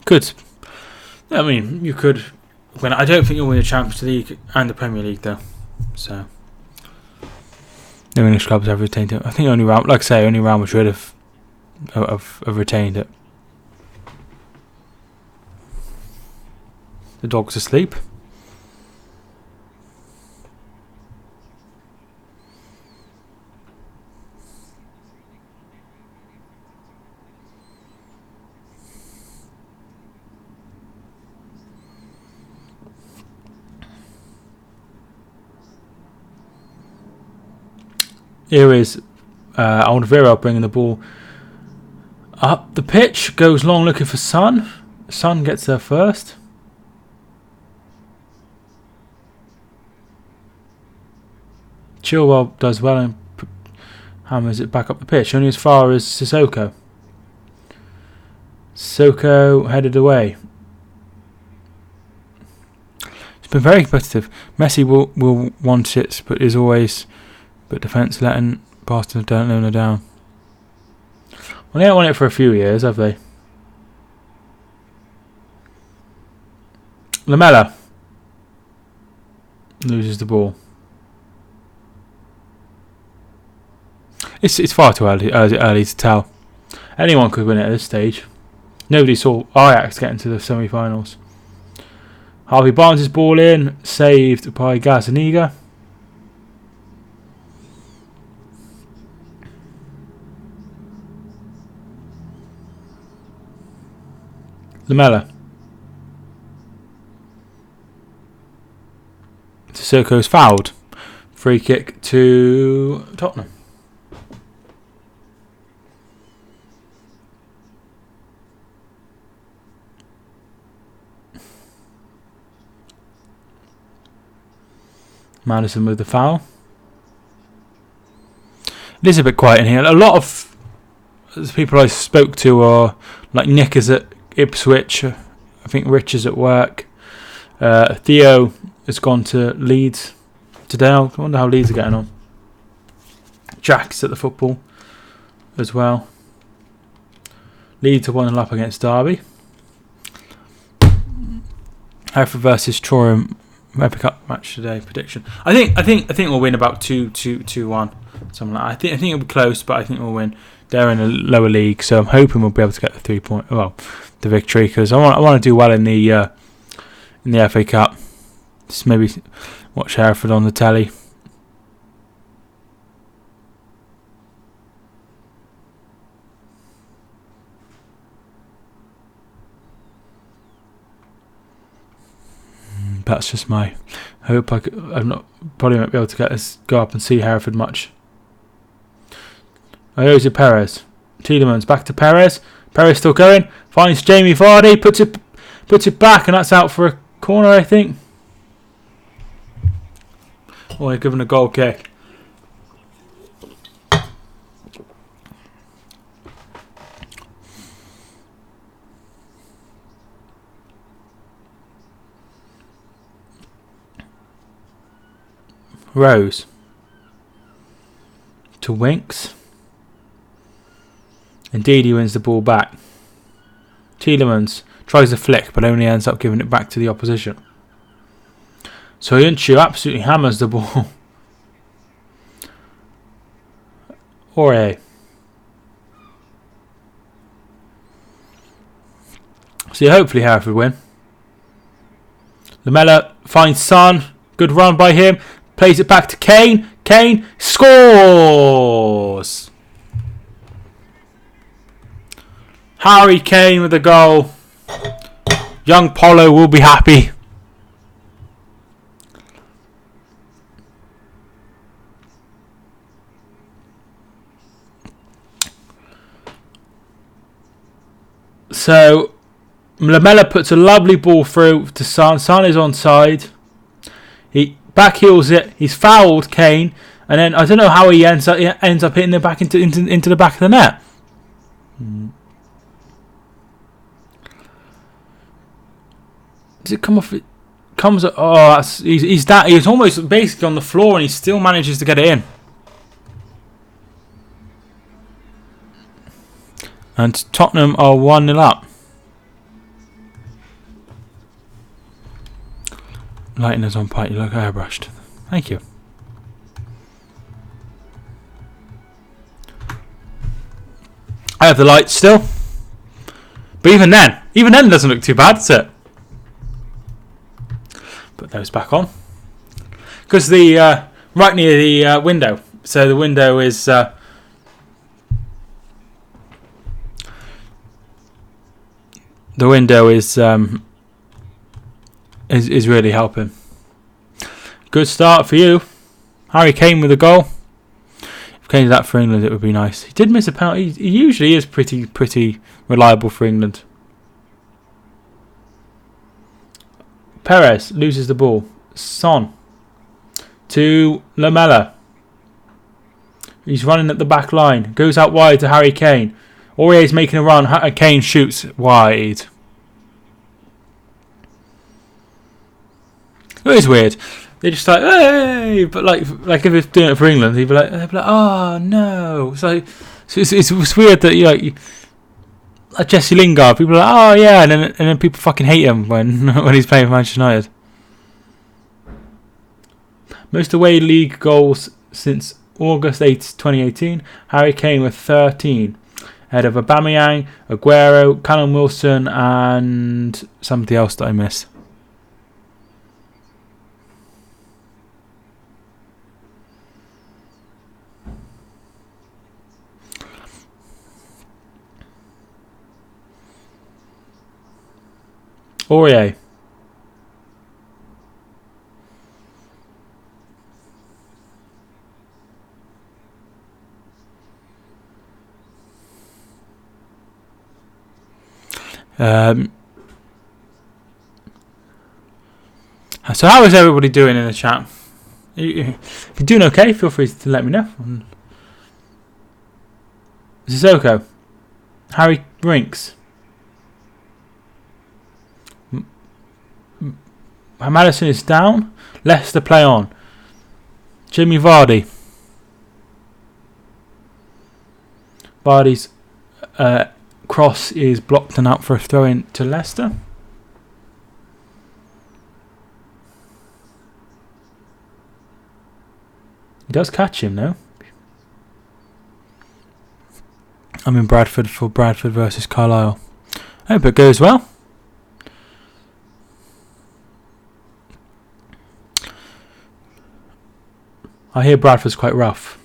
Good. I mean, you could win. I don't think you'll win the Champions League and the Premier League, though. So, no English clubs have retained it. I think only Real Madrid have retained it. The dog's asleep. Here is Alderweireld bringing the ball up the pitch. Goes long looking for Son. Son gets there first. Chilwell does well and hammers it back up the pitch. Only as far as Sissoko. Sissoko headed away. It's been very competitive. Messi will want it, but is always... But defence letting Barcelona down. Well, they haven't won it for a few years, have they? Lamela loses the ball. It's far too early to tell. Anyone could win it at this stage. Nobody saw Ajax get into the semi-finals. Harvey Barnes' ball in, saved by Gazzaniga. Lamela. Sissoko's fouled. Free kick to Tottenham. Maddison with the foul. It is a bit quiet in here. A lot of the people I spoke to are like Nick is at Ipswich. I think Rich is at work. Theo has gone to Leeds today. I wonder how Leeds are getting on. Jack's at the football as well. Leeds are 1-0 up against Derby. Hereford versus Troyes Epic Cup match today. Prediction. I think we'll win about 2-1. Something like that. I think it'll be close, but I think we'll win. They're in a lower league, so I'm hoping we'll be able to get the 3 point. Well, the victory, because I want to do well in the FA Cup. Just maybe watch Hereford on the telly. That's just my hope. I'm not probably won't be able to go up and see Hereford much. Jose Perez Tielemans back to Perez. Perez still going. Finds Jamie Vardy. Puts it back, and that's out for a corner, I think. Oh, they're given a goal kick. Rose to Winks. Indeed, he wins the ball back. Tielemans tries a flick, but only ends up giving it back to the opposition. So Yunchu absolutely hammers the ball. Aurier. So hopefully Hereford win. Lamela finds Son. Good run by him. Plays it back to Kane. Kane scores! Harry Kane with a goal. Young Polo will be happy. So Lamela puts a lovely ball through to Son. Son is onside. He backheels it. He's fouled Kane, and then I don't know how he ends up hitting it back into the back of the net. Does it come off? It comes. Oh, he's almost basically on the floor, and he still manages to get it in. And Tottenham are 1-0 up. Lighting is on point. You look airbrushed. Thank you. I have the lights still, but even then it doesn't look too bad, does it? Put those back on because the right near the window. So the window is is really helping. Good start for you. Harry Kane with a goal. If Kane's that for England, it would be nice. He did miss a penalty. He usually is pretty reliable for England. Perez loses the ball. Son to Lamela. He's running at the back line. Goes out wide to Harry Kane. Aurier's making a run. Kane shoots wide. It is weird. They're just like, hey, but like if it's doing it for England, they'd be like, oh no. It's weird that like Jesse Lingard, people are like, oh yeah, and then people fucking hate him when he's playing for Manchester United. Most away league goals since August 8th, 2018. Harry Kane with 13, ahead of Aubameyang, Aguero, Callum Wilson, and somebody else that I missed. Aurier. So how is everybody doing in the chat? If you're doing okay, feel free to let me know. Sissoko. Harry Brinks. Madison is down. Leicester play on. Jimmy Vardy. Vardy's cross is blocked and out for a throw in to Leicester. He does catch him though. I'm in Bradford for Bradford versus Carlisle. I hope it goes well. I hear Bradford's quite rough.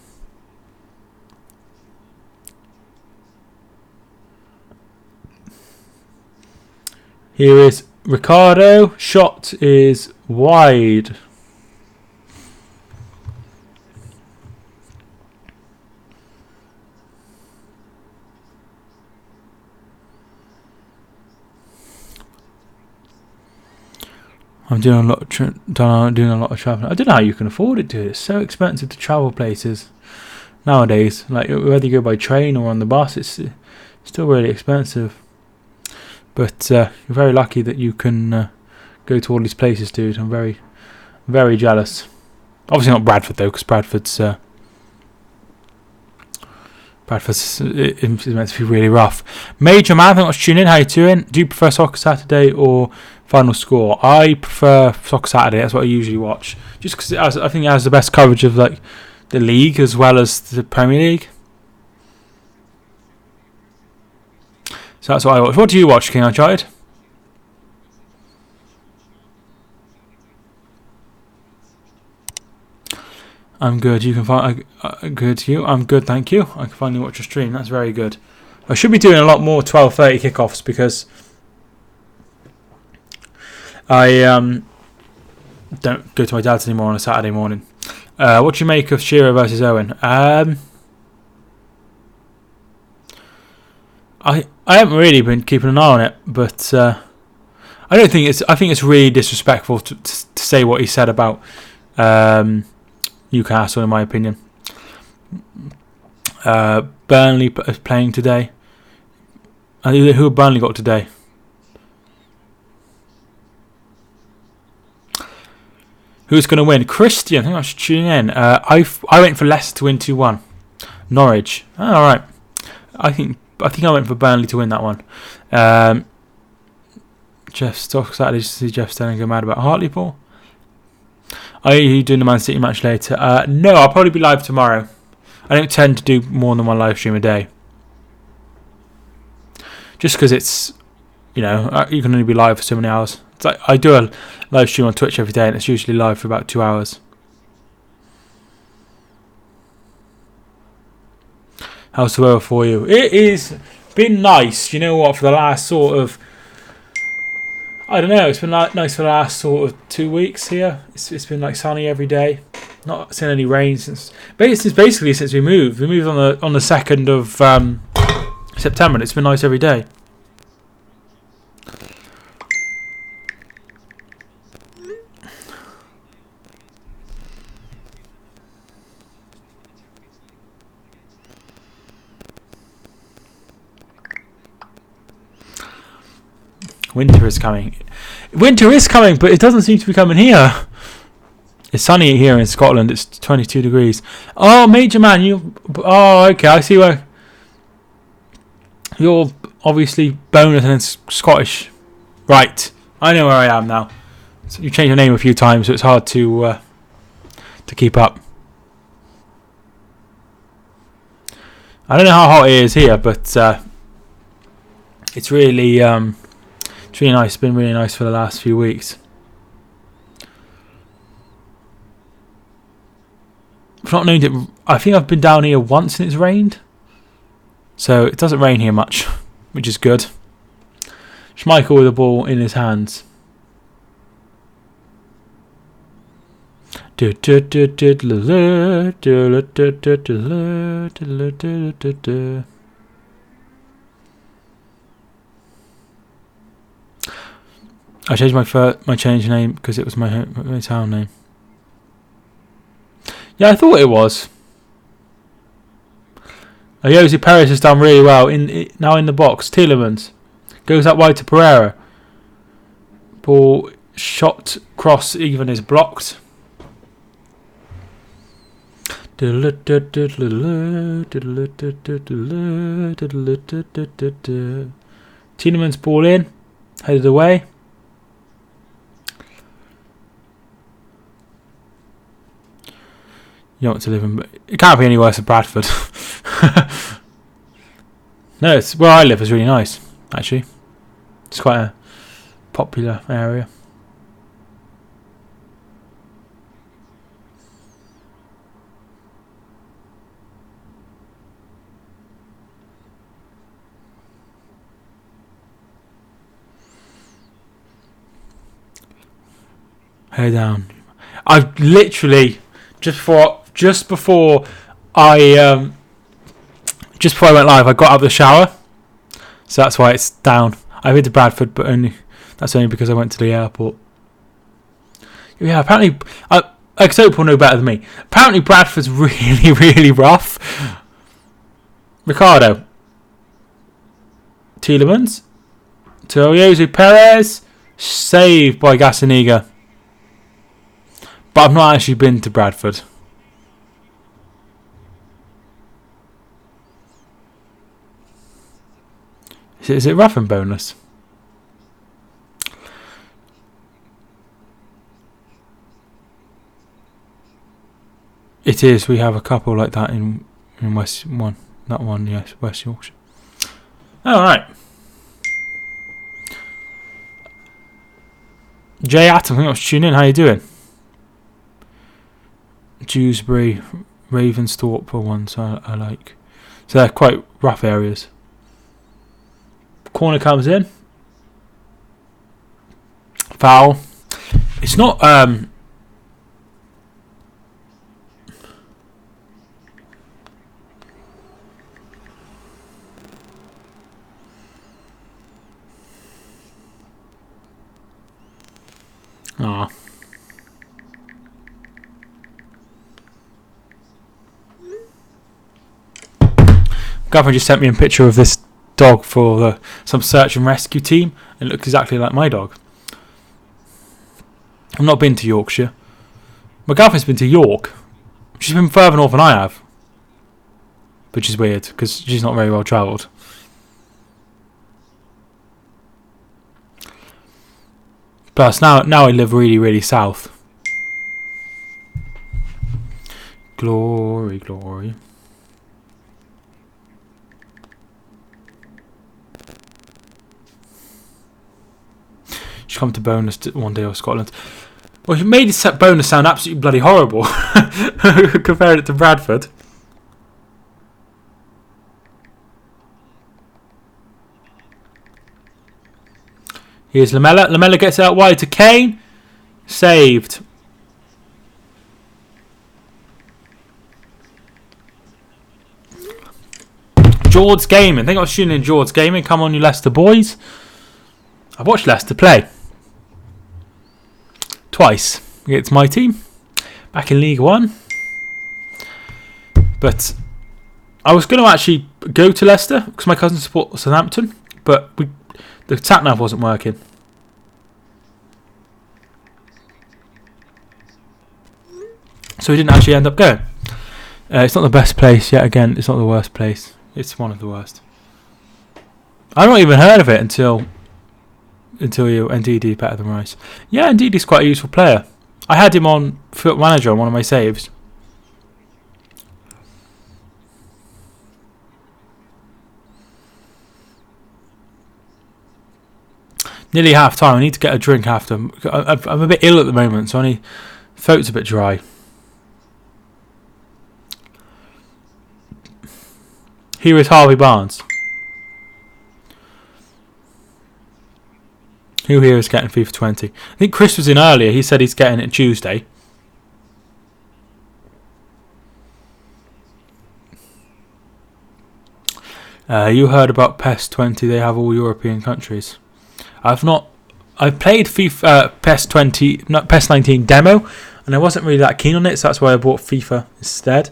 Here is Ricardo. Shot is wide. I'm doing a lot of traveling. I don't know how you can afford it, dude. It's so expensive to travel places nowadays. Like whether you go by train or on the bus, it's still really expensive. But you're very lucky that you can go to all these places, dude. I'm very, very jealous. Obviously not Bradford though, because Bradford's meant to be really rough. Major man, thanks for tuning in. How you doing? Do you prefer Soccer Saturday or Final Score? I prefer Soccer Saturday. That's what I usually watch, just because I think it has the best coverage of like the league as well as the Premier League. So that's what I watch. What do you watch, King Uncharted? I'm good. You can find good. You? I'm good. Thank you. I can finally watch your stream. That's very good. I should be doing a lot more 12:30 kickoffs because I don't go to my dad's anymore on a Saturday morning. What do you make of Shearer versus Owen? I haven't really been keeping an eye on it, but I don't think it's. I think it's really disrespectful to say what he said about Newcastle, in my opinion. Burnley is playing today. Who have Burnley got today? Who's going to win? Christian, I think I should tune in. I went for Leicester to win 2-1. Norwich. Oh, all right. I think I went for Burnley to win that one. Jeff Stock Saturday. Just see Jeff Sterling go mad about Hartlepool. Are you doing the Man City match later? No, I'll probably be live tomorrow. I don't tend to do more than one live stream a day. Just because it's, you can only be live for so many hours. It's like I do a live stream on Twitch every day and it's usually live for about 2 hours. How's the weather for you? It is been nice. You know what? For the last sort of, I don't know. It's been nice for the last sort of 2 weeks here. It's been like sunny every day. Not seen any rain since basically since we moved. We moved on the 2nd of September. And it's been nice every day. Winter is coming. Winter is coming, but it doesn't seem to be coming here. It's sunny here in Scotland. It's 22 degrees. Oh, Major Man, you... Oh, okay, I see where... You're obviously bonus and then Scottish. Right, I know where I am now. So you changed your name a few times, so it's hard to keep up. I don't know how hot it is here, but it's really... It's really nice. It's been really nice for the last few weeks. I've not known it. I think I've been down here once and it's rained. So it doesn't rain here much, which is good. Schmeichel with the ball in his hands. I changed my change name because it was my town name. Yeah, I thought it was. Jose Perez has done really well now in the box. Tielemans goes up wide to Pereira. Ball shot cross even is blocked. Tielemans ball in, headed away. You don't want to live in... It can't be any worse than Bradford. No, it's where I live is really nice, actually. It's quite a popular area. Head down. I've literally... Just before I went live, I got out of the shower, so that's why it's down. I've been to Bradford, but that's only because I went to the airport. Yeah, apparently, Exope will know better than me. Apparently, Bradford's really, really rough. Ricardo. Tielemans. To Jose Perez. Saved by Gazzaniga. But I've not actually been to Bradford. Is it rough and bonus? It is. We have a couple like that in West one. That one, yes, West Yorkshire. All right. Jay Atom, thank you for tuning in. How you doing? Dewsbury, Ravensthorpe are ones I like. So they're quite rough areas. Corner comes in. Foul. It's not. Girlfriend just sent me a picture of this dog for some search and rescue team. It looks exactly like my dog. I've not been to Yorkshire. My girlfriend's been to York. She's been further north than I have, which is weird because she's not very well travelled. Plus, now I live really, really south. Glory, glory. She's come to bonus one day or Scotland. Well, you made this bonus sound absolutely bloody horrible. Comparing it to Bradford. Here's Lamella. Lamella gets it out wide to Kane. Saved. George Gaming. Thank you for tuning in, George Gaming. Come on, you Leicester boys. I've watched Leicester play. Twice. It's my team. Back in League One. But I was going to actually go to Leicester because my cousin supports Southampton. But the sat-nav wasn't working. So we didn't actually end up going. It's not the best place yet again. It's not the worst place. It's one of the worst. I've not even heard of it until you NDD better than Rice. Yeah, NDD's quite a useful player. I had him on Foot Manager on one of my saves. Nearly half time. I need to get a drink after. I'm a bit ill at the moment, so throat's a bit dry. Here is Harvey Barnes. Who here is getting FIFA 20? I think Chris was in earlier. He said he's getting it Tuesday. You heard about PES 20? They have all European countries. I've played FIFA PES 20, not PES 19 demo, and I wasn't really that keen on it, so that's why I bought FIFA instead.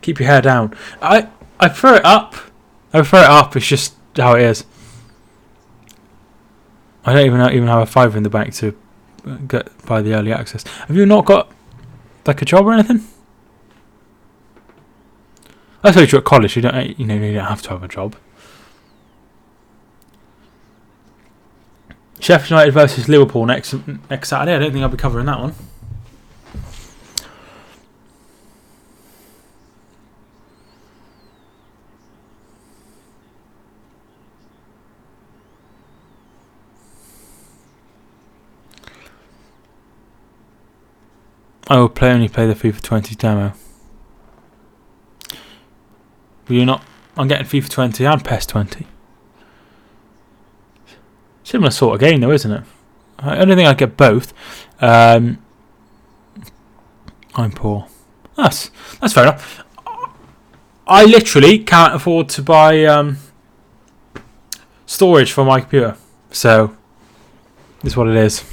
Keep your hair down. I prefer it up. It's just how it is. I don't even have a fiver in the bank to buy the early access. Have you not got like a job or anything? I suppose you're at college. You don't have to have a job. Sheffield United versus Liverpool next Saturday. I don't think I'll be covering that one. I will only play the FIFA 20 demo. But you're not. I'm getting FIFA 20 and PES 20. Similar sort of game though, isn't it? I don't think I'd get both. I'm poor. That's fair enough. I literally can't afford to buy storage for my computer. So, this is what it is.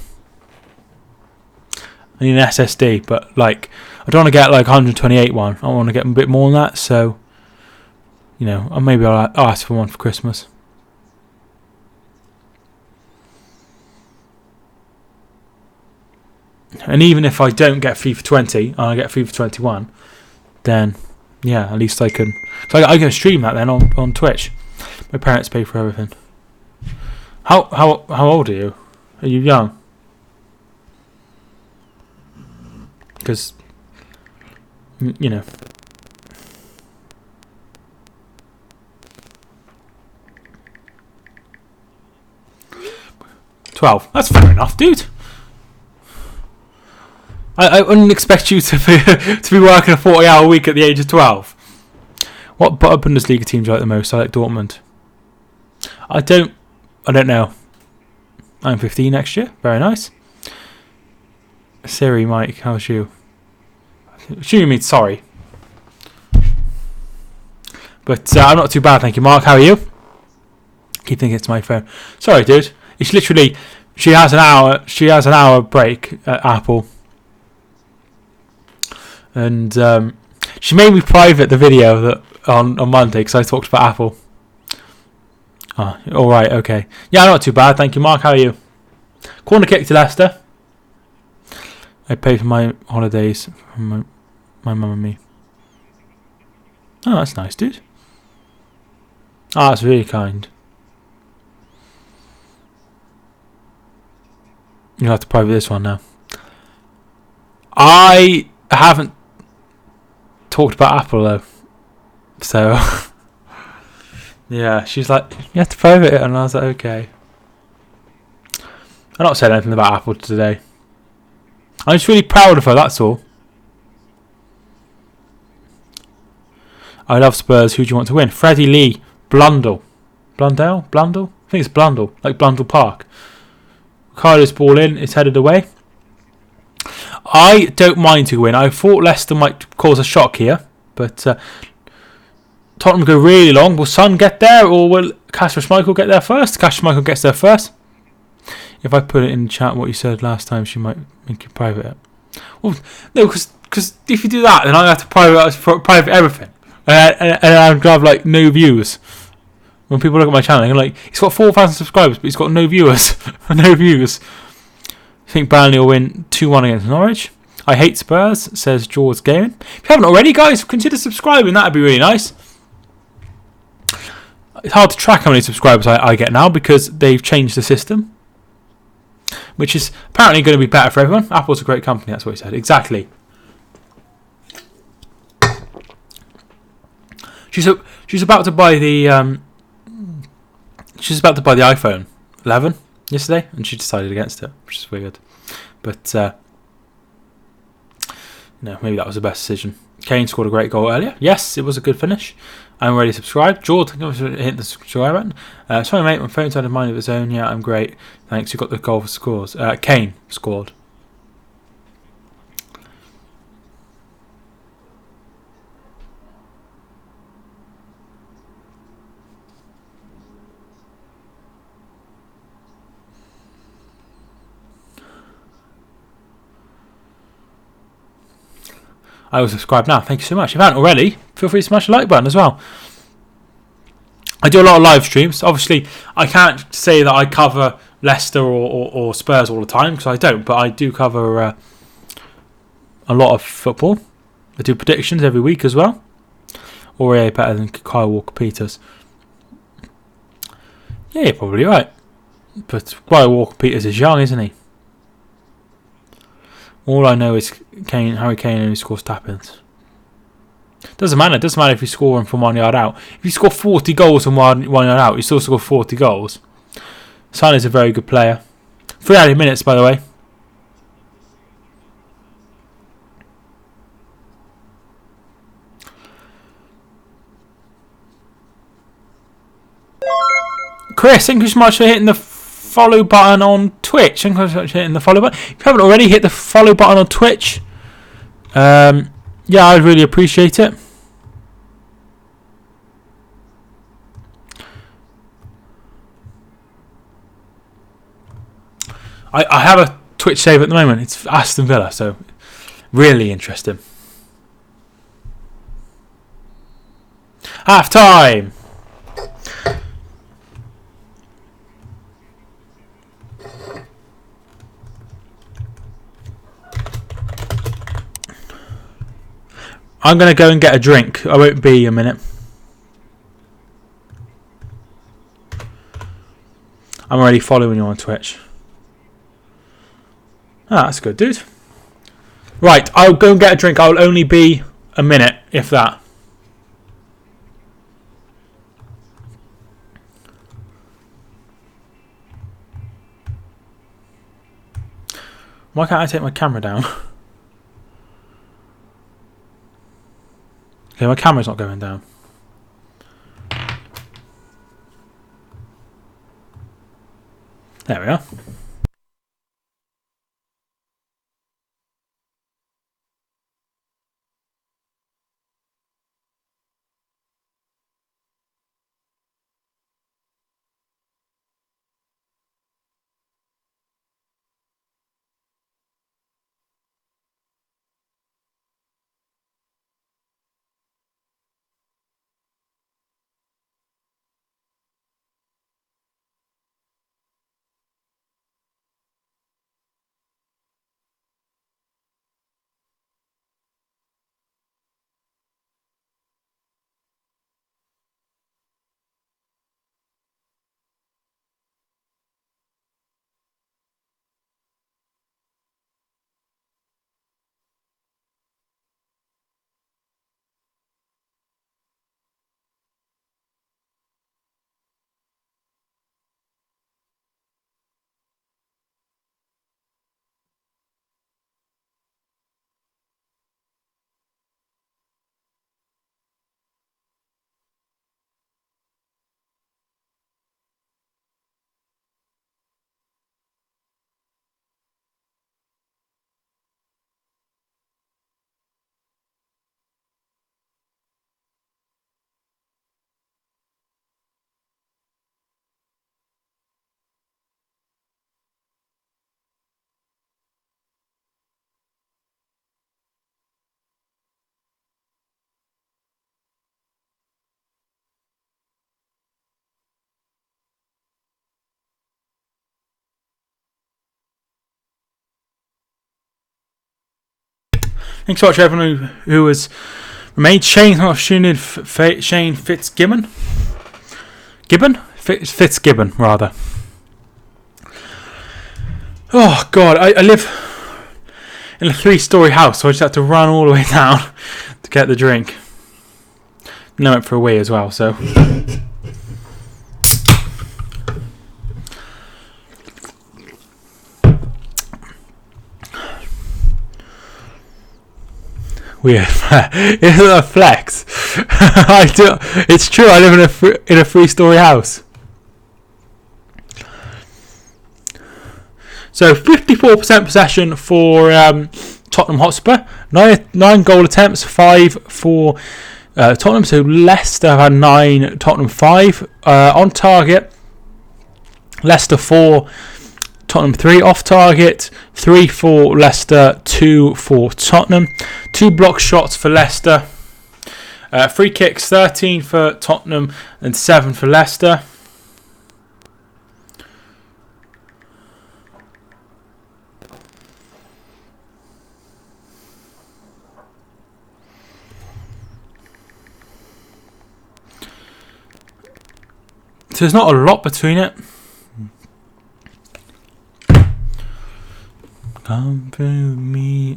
I need an SSD, but like I don't want to get like 128 one. I want to get a bit more than that. So, you know, maybe I'll ask for one for Christmas. And even if I don't get FIFA 20 and I get FIFA 21, then yeah, at least I can. So I can stream that then on Twitch. My parents pay for everything. How old are you? Are you young? Because you know. 12. That's fair enough, dude. I wouldn't expect you to be working a 40-hour week at the age of 12. What Bundesliga teams do you like the most? I like Dortmund. I don't know. I'm 15 next year. Very nice. Siri, Mike, how's you? She means sorry. But I'm not too bad, thank you, Mark. How are you? Keep thinking it's my phone. Sorry, dude. It's literally she has an hour break at Apple. And she made me private the video that on Monday because I talked about Apple. Oh, all right, okay. Yeah, not too bad, thank you, Mark. How are you? Corner kick to Leicester. I pay for my holidays from my mum and me. Oh, that's nice, dude. Oh, that's really kind. You'll have to private this one now. I haven't talked about Apple though, so yeah, she's like, you have to private it, and I was like, okay. I'm not saying anything about Apple today. I'm just really proud of her, that's all. I love Spurs. Who do you want to win? Freddie Lee, Blundell, Blundell. I think it's Blundell, like Blundell Park. Carlos ball in, it's headed away. I don't mind to win. I thought Leicester might cause a shock here, but Tottenham go really long. Will Son get there, or will Kasper Schmeichel get there first? Kasper Schmeichel gets there first. If I put it in chat what you said last time, she might make you private it. Well, no, because if you do that, then I have to private everything, and I'm gonna have like no views. When people look at my channel, they're like, he's got 4,000 subscribers, but he's got no viewers, no views. I think Burnley will win 2-1 against Norwich. I hate Spurs, says George Gaming. If you haven't already, guys, consider subscribing. That'd be really nice. It's hard to track how many subscribers I get now because they've changed the system, which is apparently going to be better for everyone. Apple's a great company, that's what he said. Exactly. She's about to buy the iPhone 11 yesterday, and she decided against it, which is weird. But no, maybe that was the best decision. Kane scored a great goal earlier. Yes, it was a good finish. I'm already subscribed. George, I think I hit the subscribe button. Sorry, mate, my phone's had a mind of its own. Yeah, I'm great. Thanks. You got the goal for scores. Kane scored. I will subscribe now. Thank you so much. If you haven't already, feel free to smash the like button as well. I do a lot of live streams. Obviously, I can't say that I cover Leicester or Spurs all the time because I don't, but I do cover a lot of football. I do predictions every week as well. Or better than Kyle Walker-Peters. Yeah, you're probably right. But Kyle Walker-Peters is young, isn't he? All I know is Harry Kane only scores tap-ins. Doesn't matter. It doesn't matter if you score them from 1 yard out. If you score 40 goals from 1 yard out, you still score 40 goals. Son is a very good player. 3 minutes, by the way. Chris, thank you so much for hitting the follow button on Twitch. Thank you so much for hitting the follow button. If you haven't already, hit the follow button on Twitch. Yeah, I'd really appreciate it. I have a Twitch save at the moment. It's Aston Villa, so really interesting. Half time. I'm going to go and get a drink. I won't be a minute. I'm already following you on Twitch. Ah, that's good, dude. Right, I'll go and get a drink. I'll only be a minute, if that. Why can't I take my camera down? Okay, my camera's not going down. There we are. Thanks for watching everyone who has remained. Shane, not tuned in. Shane Fitzgibbon. Fitzgibbon, rather. Oh God, I live in a 3-story house, so I just had to run all the way down to get the drink. And I went for a wee as well, so. Weird. Isn't a flex? I do. It's true. I live in a 3-story house. So 54% possession for Tottenham Hotspur. 9 goal attempts, 5 for Tottenham. So Leicester have had 9, Tottenham 5 on target. Leicester 4. Tottenham 3 off target, 3 for Leicester, 2 for Tottenham. 2 block shots for Leicester. Free kicks, 13 for Tottenham and 7 for Leicester. So there's not a lot between it. Come to me.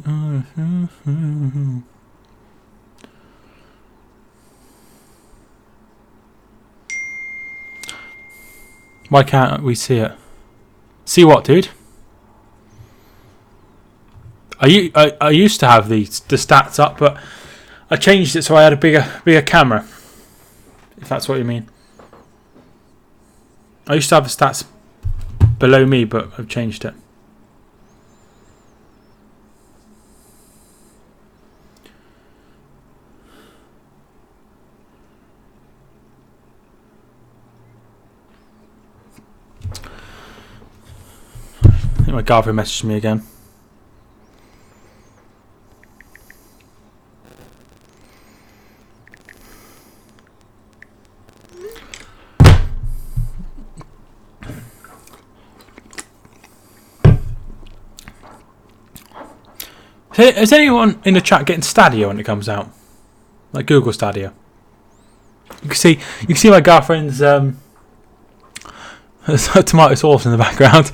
Why can't we see it? See what, dude? I used to have the stats up, but I changed it so I had a bigger camera. If that's what you mean. I used to have the stats below me, but I've changed it. think my girlfriend messaged me again. Is anyone in the chat getting Stadia when it comes out? Like Google Stadia? You can see my girlfriend's tomato sauce in the background.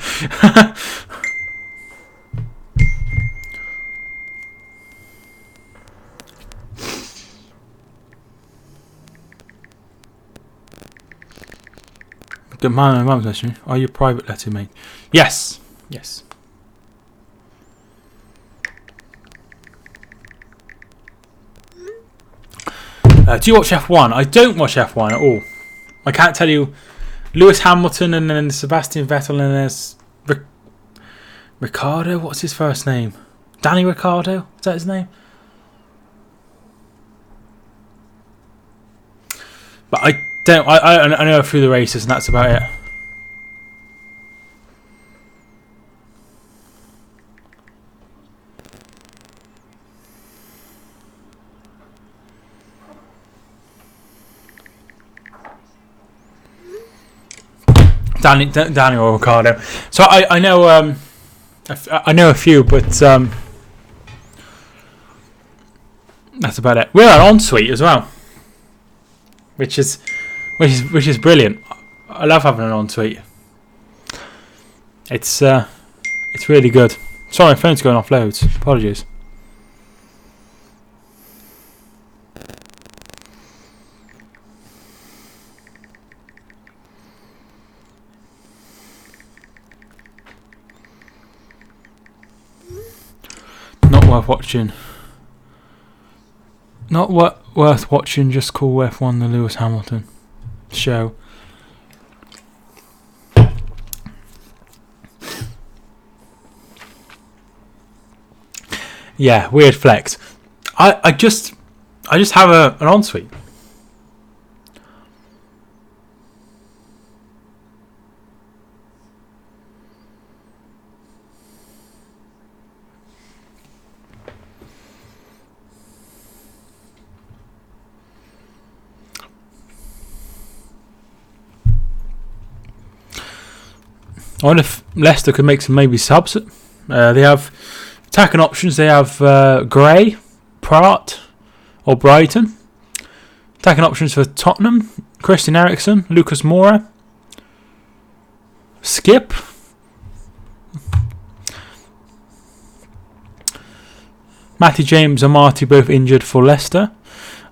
Good man, my mum's messaging. Are you private letter, mate? Yes. Yes. Do you watch F1? I don't watch F1 at all. I can't tell you. Lewis Hamilton and then Sebastian Vettel and there's Ricardo. What's his first name? Danny Ricardo? Is that his name? But I don't. I know a few of the races and that's about it. Danny or Ricardo. So I know I know a few, but that's about it. We're on ensuite as well, which is brilliant. I love having an ensuite. It's really good. Sorry, my phone's going off loads. Apologies. Worth watching. Not worth watching. Just call F1 the Lewis Hamilton show. Yeah, weird flex. I just have an ensuite. I wonder if Leicester could make some maybe subs. They have attacking options. They have Gray, Pratt, or Brighton. Attacking options for Tottenham: Christian Eriksen, Lucas Moura, Skip, Matty James and Marty both injured for Leicester.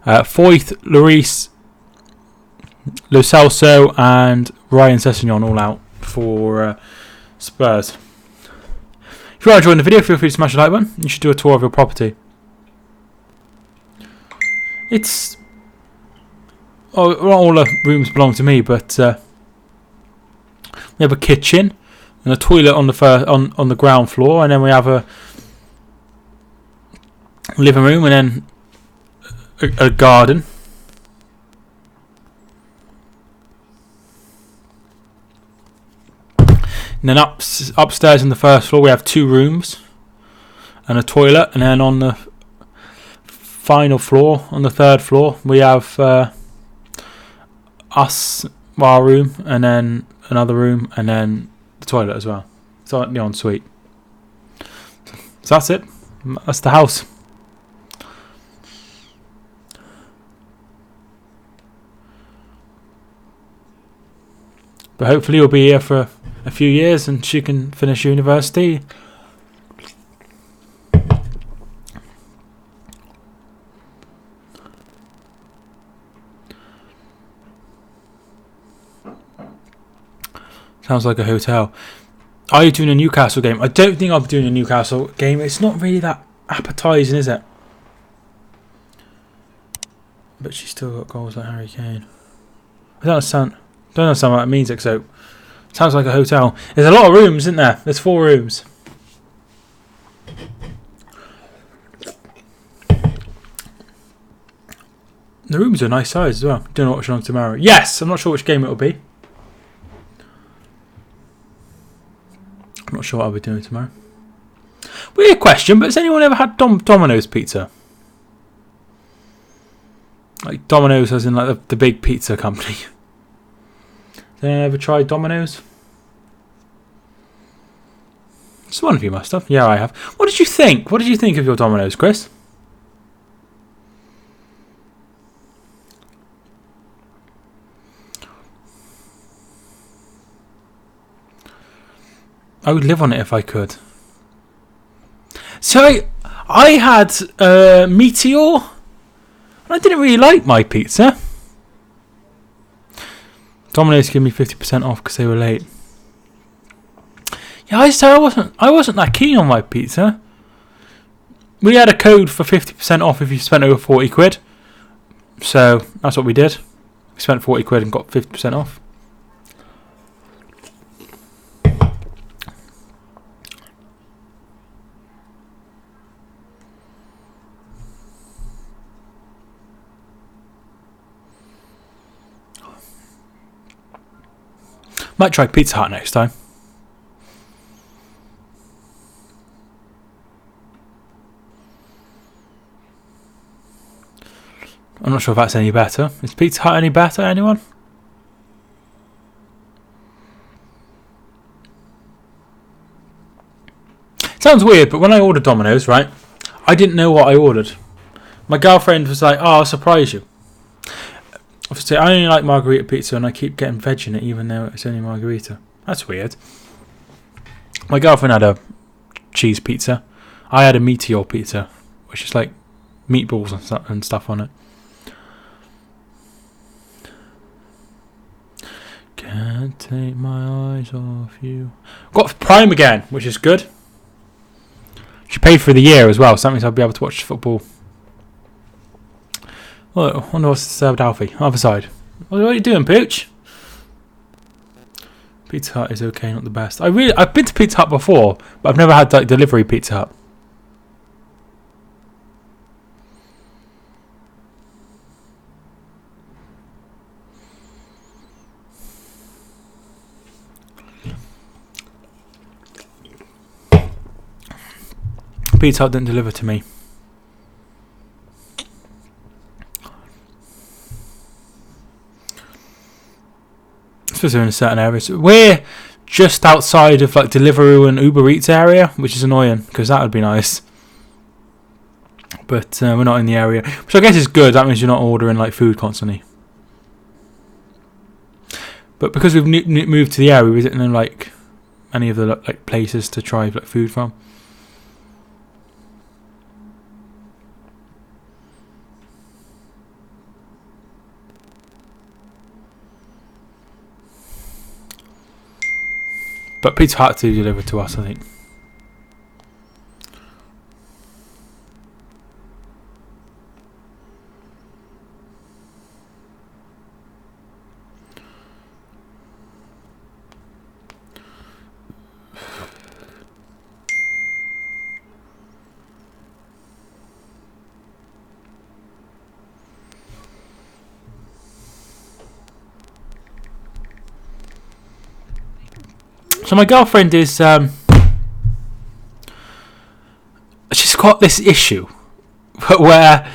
Foyth, Lloris, Lo Celso, and Ryan Sessegnon all out for Spurs. If you are enjoying the video, feel free to smash the like button. You should do a tour of your property. It's not all the rooms belong to me, but we have a kitchen and a toilet on the ground floor, and then we have a living room and then a garden. And then upstairs on the first floor we have 2 rooms and a toilet, and then on the final floor, on the 3rd floor, we have our room, and then another room, and then the toilet as well. So the ensuite. So that's it. That's the house. But hopefully you'll be here for a few years and she can finish university. Sounds like a hotel. Are you doing a Newcastle game? I don't think I'll be doing a Newcastle game. It's not really that appetising, is it? But she's still got goals like Harry Kane. I don't understand what that means, except sounds like a hotel. There's a lot of rooms, isn't there? There's 4 rooms. The rooms are nice size as well. Don't know what's on tomorrow. Yes, I'm not sure which game it'll be. I'm not sure what I'll be doing tomorrow. Weird question, but has anyone ever had Domino's pizza? Like Domino's as in like the big pizza company. Has anyone ever tried Domino's? Just one of you must have. Yeah, I have. What did you think? What did you think of your Domino's, Chris? I would live on it if I could. So I had Meteor. I didn't really like my pizza. Domino's gave me 50% off because they were late. Yeah, I wasn't that keen on my pizza. We had a code for 50% off if you spent over 40 quid. So that's what we did. We spent 40 quid and got 50% off. Might try Pizza Hut next time. I'm not sure if that's any better. Is Pizza Hut any better, anyone? Sounds weird, but when I ordered Domino's, right, I didn't know what I ordered. My girlfriend was like, "Oh, I'll surprise you." Obviously, I only like margarita pizza and I keep getting veg in it even though it's only margarita. That's weird. My girlfriend had a cheese pizza. I had a Meteor pizza, which is like meatballs and stuff on it. Can't take my eyes off you. Got Prime again, which is good. She paid for the year as well, so that means I'll be able to watch football. Oh, I wonder what's served Alfie. Other side. What are you doing, Pooch? Pizza Hut is okay, not the best. I've been to Pizza Hut before, but I've never had like delivery Pizza Hut. Pizza Hut didn't deliver to me. In certain areas. We're just outside of like Deliveroo and Uber Eats area, which is annoying because that would be nice. But we're not in the area, which I guess is good. That means you're not ordering like food constantly. But because we've moved to the area, we didn't know like any of the like places to try like food from. But Pizza Hut to deliver to us, I think. So my girlfriend is, she's got this issue where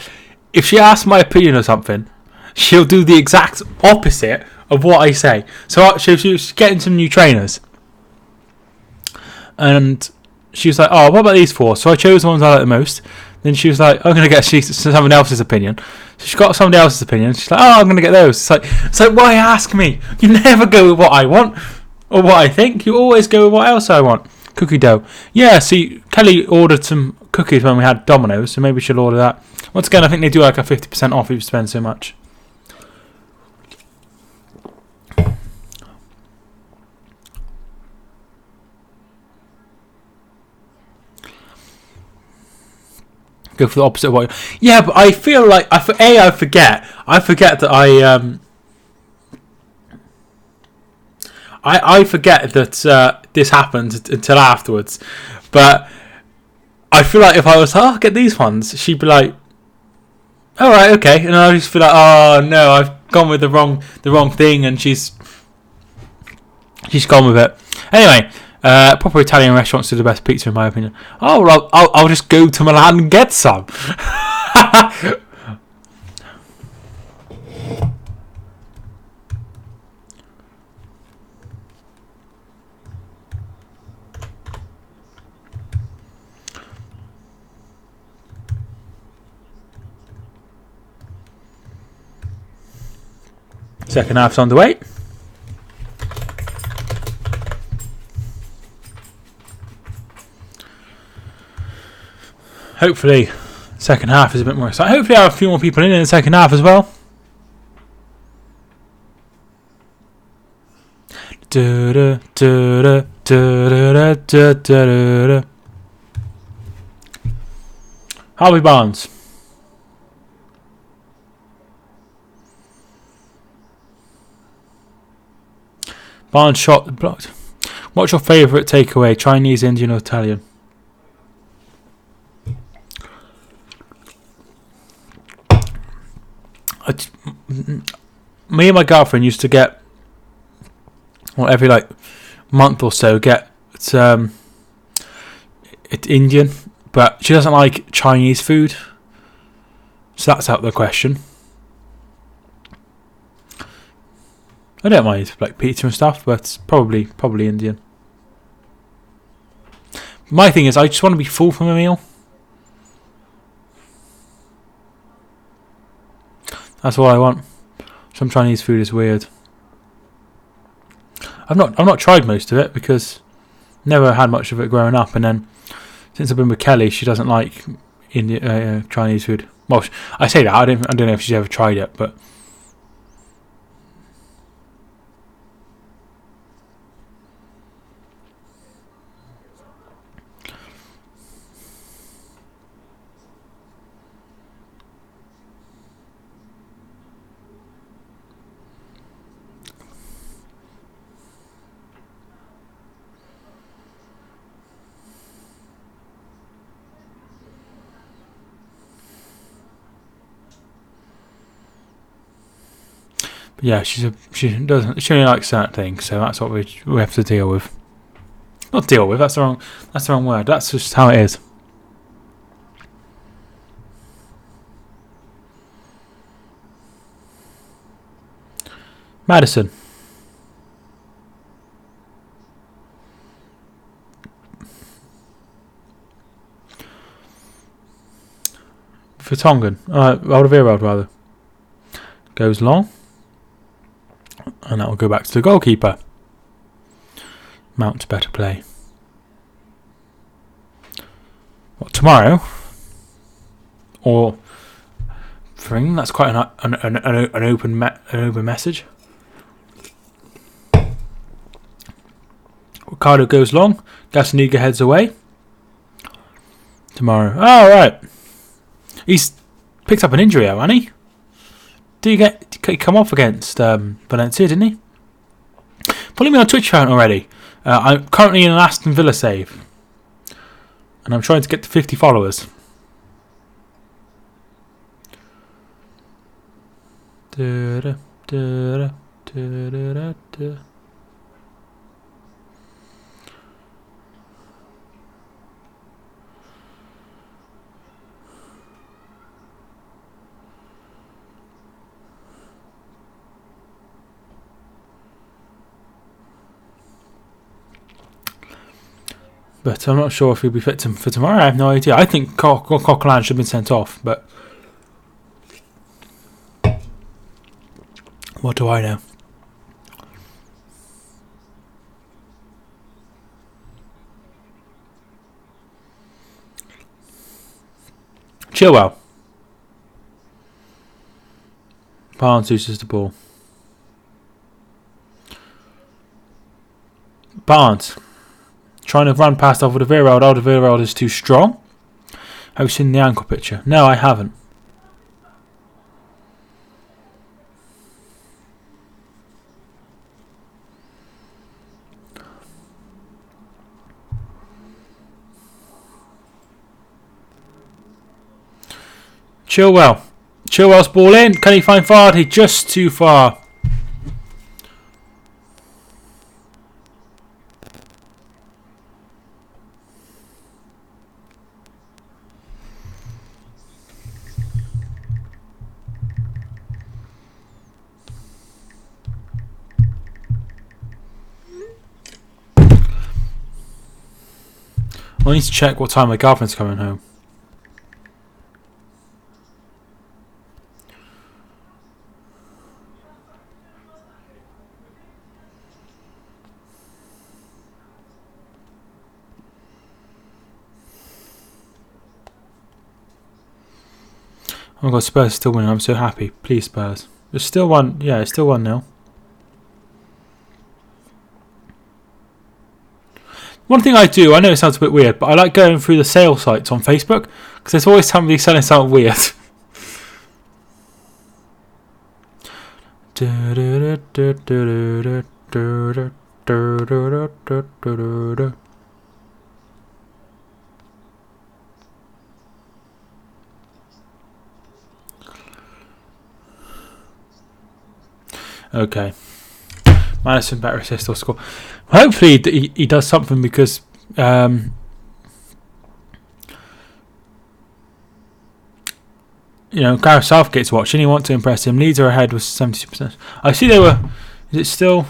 if she asks my opinion or something, she'll do the exact opposite of what I say. So she was getting some new trainers, and she was like, "Oh, what about these four?" So I chose the ones I like the most. Then she was like, "I'm gonna get someone else's opinion." So she got somebody else's opinion. She's like, "Oh, I'm gonna get those." It's like, why ask me? You never go with what I want. Or what I think, you always go with what else I want. Cookie dough. Yeah, see, Kelly ordered some cookies when we had Domino's, so maybe she'll order that. Once again, I think they do like a 50% off if you spend so much. Go for the opposite of what... Yeah, but I feel like... I forget. I forget that I forget that this happened until afterwards, but I feel like if I was like, "Oh, get these ones," she'd be like, "All right, okay," and I just feel like, "Oh no, I've gone with the wrong thing," and she's gone with it. Anyway, Proper Italian restaurants do the best pizza in my opinion. Oh, well, I'll just go to Milan and get some. Second half's on the way. Hopefully, second half is a bit more exciting. Hopefully, I have a few more people in the second half as well. Harvey Barnes. Barnes shot blocked. What's your favourite takeaway? Chinese, Indian, or Italian? Me and my girlfriend used to get, well, every like month or so, get it's Indian, but she doesn't like Chinese food, so that's out of the question. I don't mind like pizza and stuff, but it's probably Indian. My thing is, I just want to be full from a meal. That's all I want. Some Chinese food is weird. I've not tried most of it because never had much of it growing up, and then since I've been with Kelly, she doesn't like Chinese food. Well, I say that I don't know if she's ever tried it, but. Yeah, she only likes certain things, so that's what we have to deal with. Not deal with. That's the wrong word. That's just how it is. Madison. Vertonghen. Alderweireld rather. Goes long. And that will go back to the goalkeeper. Mount's better play. What, tomorrow? Or Fring? That's quite an open message. Ricardo goes long. Gazzaniga heads away. Tomorrow. Oh, right. He's picked up an injury, hasn't he? Did he come off against Valencia, didn't he? Follow me on Twitch account already. I'm currently in an Aston Villa save. And I'm trying to get to 50 followers. But I'm not sure if he'll be fit for tomorrow. I have no idea. I think Coquelin should have been sent off, but what do I know? Chilwell. Barnes loses the ball. Barnes. Trying to run past Alderweireld. Alderweireld is too strong. Have you seen the ankle picture? No, I haven't. Chilwell. Chilwell's ball in. Can he find Vardy? Just too far. I need to check what time my girlfriend's coming home. Oh my god, Spurs still winning. I'm so happy. Please, Spurs. It's still 1. Yeah, it's still 1-0. One thing I do, I know it sounds a bit weird, but I like going through the sale sites on Facebook because there's always somebody selling something weird. Okay. Madison better assist or score. Hopefully he does something because you know, Gareth Southgate's watching. He wants to impress him. Leeds are ahead with 72%. I see they were. Is it still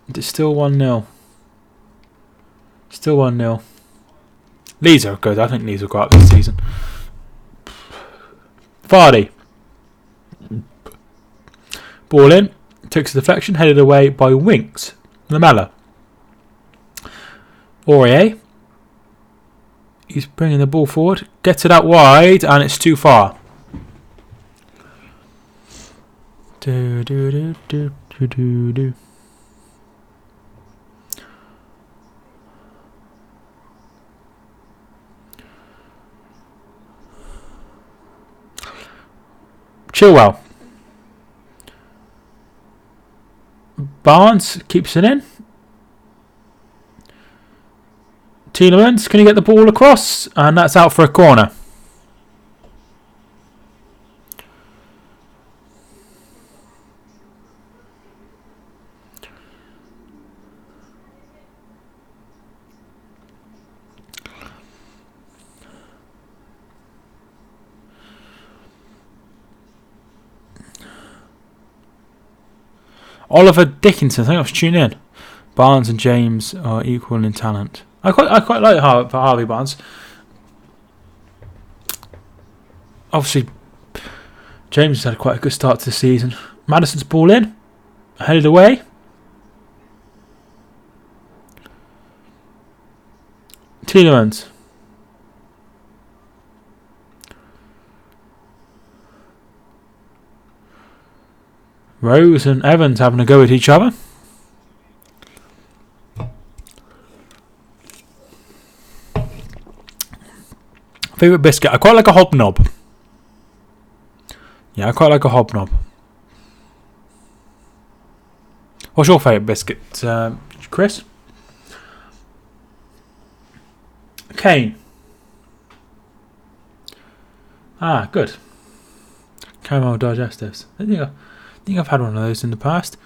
1-0? Still 1-0. Leeds are good. I think Leeds will go up this season. Vardy. Ball in. Takes a deflection. Headed away by Winks. Lamella. Aurier. He's bringing the ball forward. Gets it out wide. And it's too far. Chilwell. Barnes keeps it in. Tielemans, can he get the ball across? And that's out for a corner. Oliver Dickinson, I think I was tuning in. Barnes and James are equal in talent. I quite like Harvey Barnes. Obviously, James has had quite a good start to the season. Madison's ball in, headed away. Tielemans. Rose and Evans having a go at each other. Favourite biscuit? I quite like a hobnob. Yeah, I quite like a hobnob. What's your favourite biscuit, Chris? Kane. Ah, good. Caramel digestives. I think I've had one of those in the past.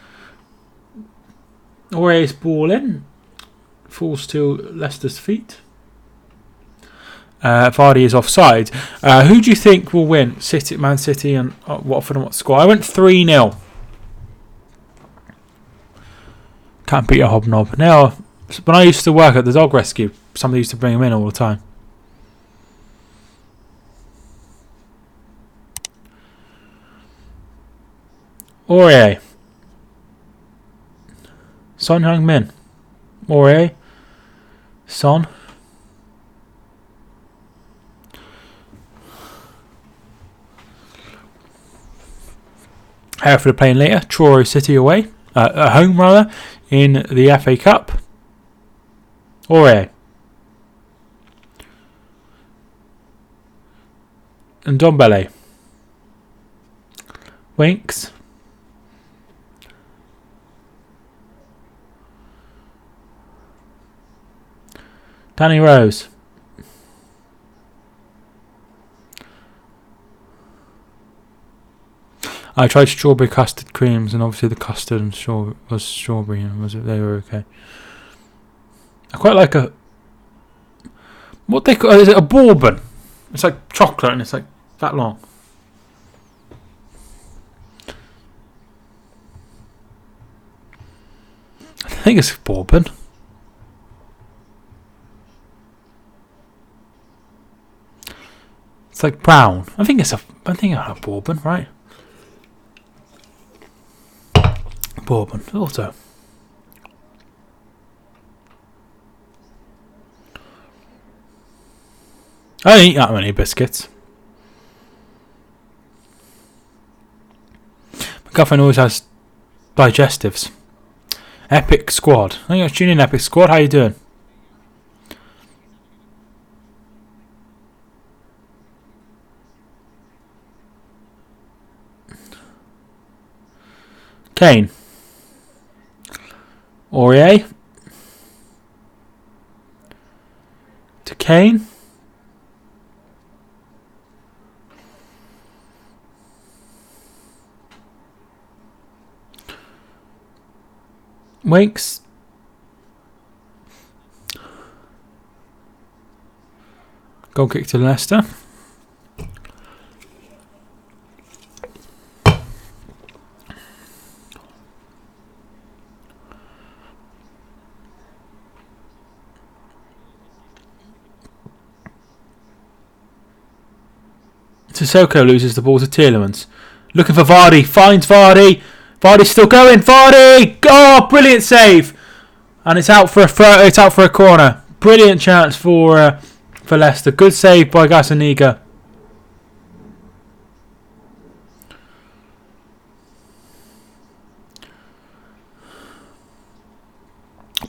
Aurier's ball in. Falls to Leicester's feet. Vardy is offside. Who do you think will win? Man City and Watford, and what score? I went 3-0. Can't beat a hobnob. Now, when I used to work at the dog rescue, somebody used to bring them in all the time. Aurier. Son Heung-min. Aurier. Son. Hereford are playing later. Truro City away. At home, rather, in the FA Cup. Aurier. And Ndombele. Winks. Danny Rose. I tried strawberry custard creams, and obviously the custard and was strawberry, and they were okay. I quite like a what they call, is it a bourbon? It's like chocolate and it's like that long. I think it's bourbon. It's like brown. I think it's a bourbon, right? Bourbon. Auto. I don't eat that many biscuits. My girlfriend always has digestives. Epic Squad. I think I've tuned in Epic Squad. How you doing? Kane. Aurier. To Kane. Winks. Goal kick to Leicester. Sissoko loses the ball to Tielemans. Looking for Vardy. Finds Vardy. Vardy's still going. Vardy! Oh, brilliant save! And it's out for a corner. Brilliant chance for Leicester. Good save by Gazzaniga.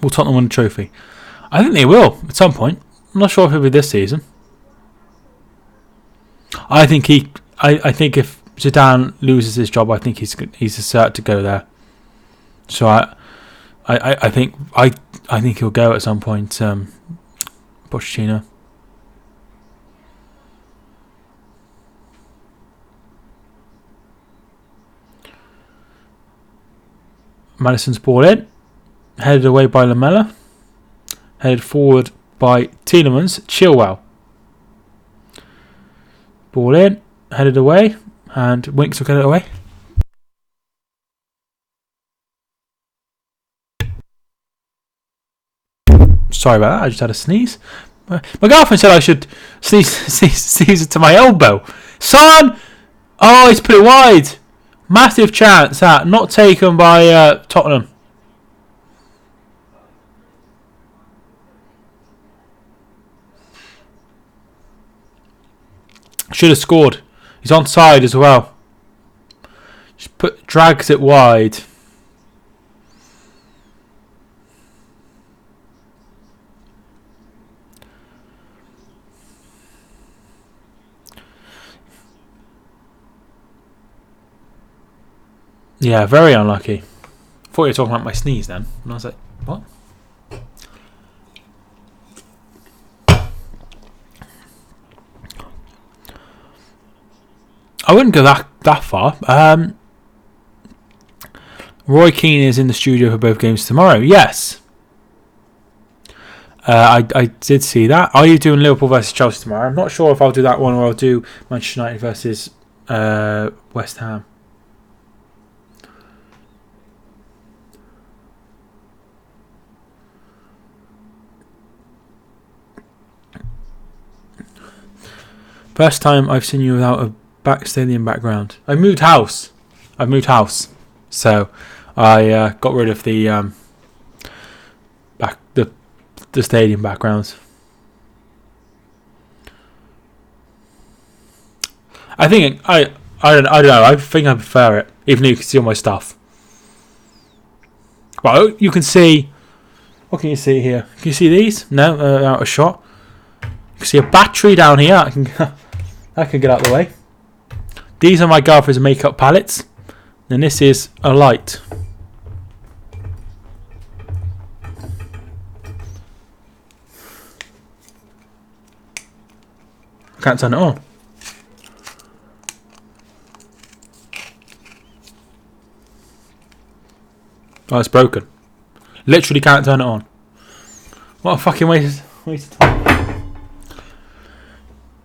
Will Tottenham win a trophy? I think they will at some point. I'm not sure if it'll be this season. I think if Zidane loses his job, I think he's a cert to go there. So I think he'll go at some point. Pochettino. Madison's ball in, headed away by Lamela, headed forward by Tielemans. Chilwell. Ball in, headed away, and Winks will get it away. Sorry about that, I just had a sneeze. My girlfriend said I should sneeze it to my elbow. Son! Oh, he's put it wide. Massive chance that, not taken by Tottenham. Should have scored. He's onside as well. Just drags it wide. Yeah, very unlucky. Thought you were talking about my sneeze then. And I was like, what? I wouldn't go that far. Roy Keane is in the studio for both games tomorrow. Yes. I did see that. Are you doing Liverpool versus Chelsea tomorrow? I'm not sure if I'll do that one or I'll do Manchester United versus West Ham. First time I've seen you without a stadium background. I've moved house. So I got rid of the stadium backgrounds. I think I don't know. I think I prefer it, even though you can see all my stuff. Well, you can see. What can you see here? Can you see these? No, out of shot. You can see a battery down here. I can get out of the way. These are my girlfriend's makeup palettes. And this is a light. I can't turn it on. Oh, it's broken. Literally can't turn it on. What a fucking waste of time.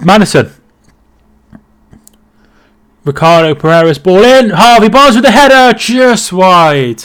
Madison. Ricardo Pereira's ball in. Harvey Barnes with the header. Just wide.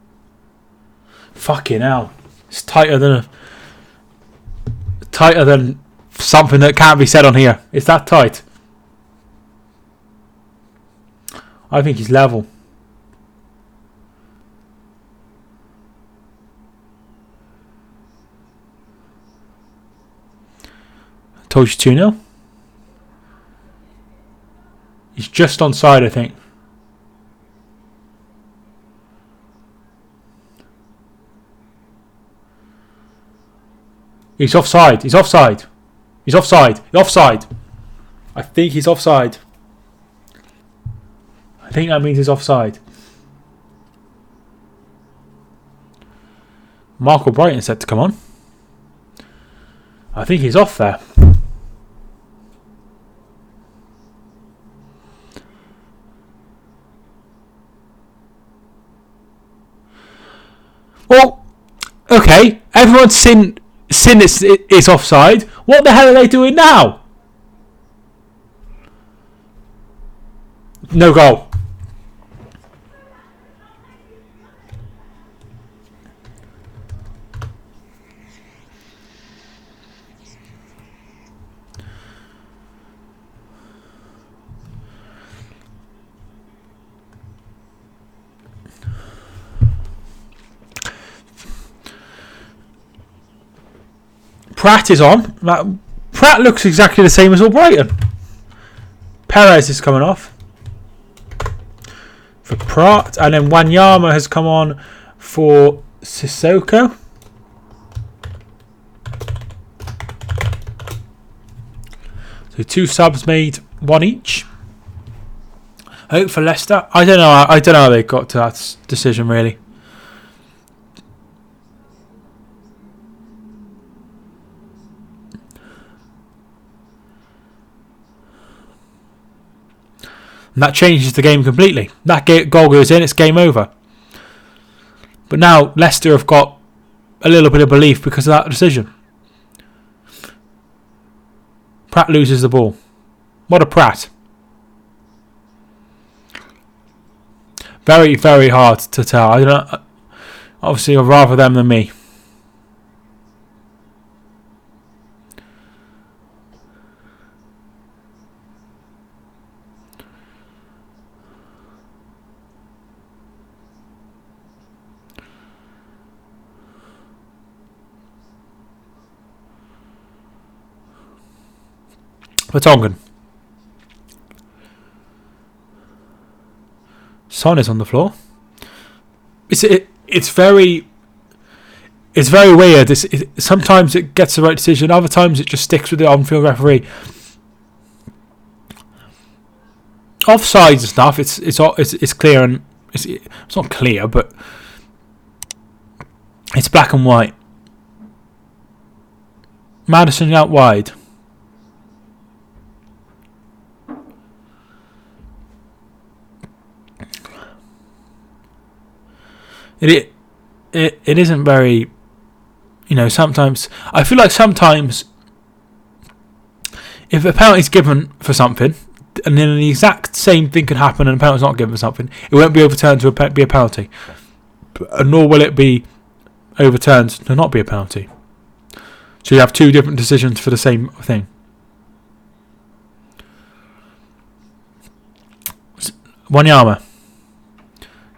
Fucking hell. It's tighter than something that can't be said on here. It's that tight. I think he's level. I told you 2-0. He's just onside, I think. He's offside. He's offside. He's offside. He's offside. I think he's offside. I think that means he's offside. Marco Brighton said to come on. I think he's off there. Well, okay. Everyone's seen it's offside. What the hell are they doing now? No goal. Pratt is on. Pratt looks exactly the same as Albrighton. Perez is coming off for Pratt, and then Wanyama has come on for Sissoko. So 2 subs made, 1 each. Hope for Leicester. I don't know how they got to that decision really. And that changes the game completely. That goal goes in, it's game over. But now Leicester have got a little bit of belief because of that decision. Pratt loses the ball. What a Pratt. Very, very hard to tell. I don't know. Obviously, I'd rather them than me. Vertonghen. Son is on the floor. It's very weird. Sometimes it gets the right decision. Other times it just sticks with the on-field referee. Offsides and stuff. It's clear and it's not clear, but it's black and white. Maddison out wide. It isn't very, sometimes I feel like sometimes if a penalty's given for something and then the exact same thing could happen and a penalty's not given for something, it won't be overturned to be a penalty, nor will it be overturned to not be a penalty. So you have 2 different decisions for the same thing. Wanyama.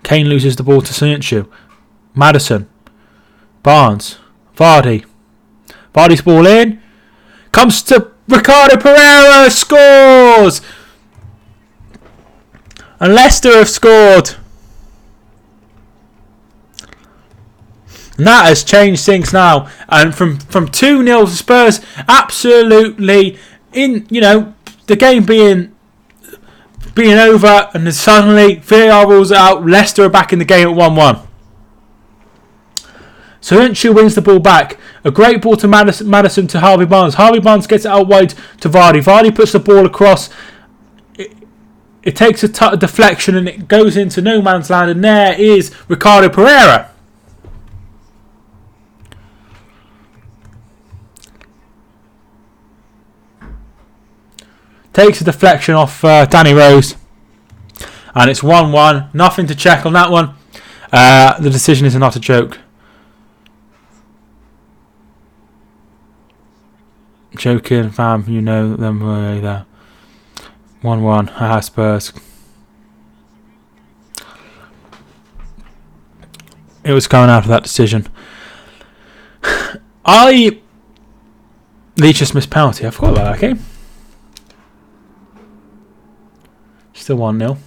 Kane loses the ball to Sancho. Maddison. Barnes. Vardy. Vardy's ball in. Comes to Ricardo Pereira. Scores! And Leicester have scored. And that has changed things now. And from 2-0 to Spurs, absolutely in, the game being over, and then suddenly VAR rules it out. Leicester are back in the game at 1-1. Sancho wins the ball back. A great ball to Maddison to Harvey Barnes. Harvey Barnes gets it out wide to Vardy. Vardy puts the ball across. It takes a deflection and it goes into no man's land. And there is Ricardo Pereira. Takes a deflection off Danny Rose. And it's 1-1. Nothing to check on that one. The decision is not a joke. joking, fam. You know them were there. 1-1. Haha, Spurs. It was going after that decision. Leach just missed penalty. I forgot about that game. Still 1-0.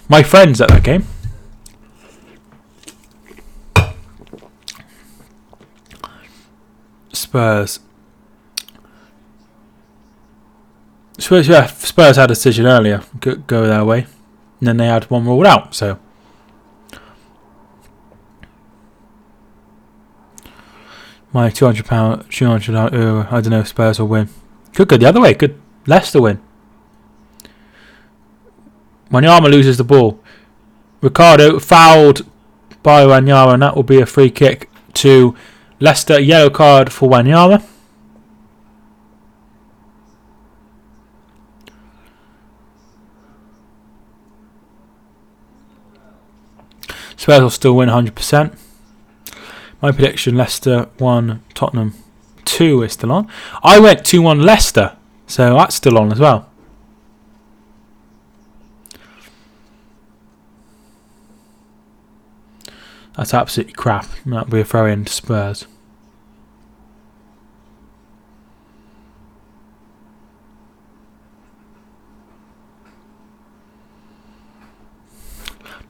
My friends at that game. Spurs had a decision earlier. Go their way. And then they had one ruled out. So. My £200, €200, I don't know if Spurs will win. Could go the other way. Could Leicester win? Wanyama loses the ball. Ricardo fouled by Wanyama, and that will be a free kick to Leicester. Yellow card for Wanyama. Spurs will still win 100%. My prediction, Leicester 1, Tottenham 2 is still on. I went 2-1 Leicester, so that's still on as well. That's absolutely crap. That'll be a throw in to Spurs.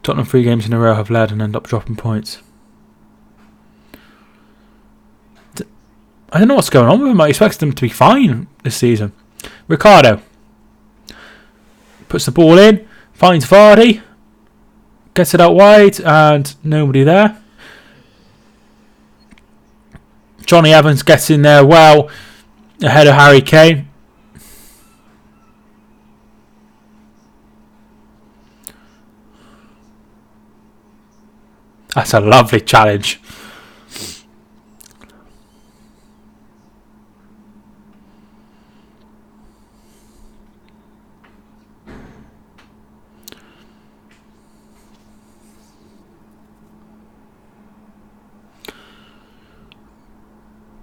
Tottenham 3 games in a row have led and end up dropping points. I don't know what's going on with them. I expect them to be fine this season. Ricardo puts the ball in, finds Vardy, gets it out wide, and nobody there. Johnny Evans gets in there well, ahead of Harry Kane. That's a lovely challenge.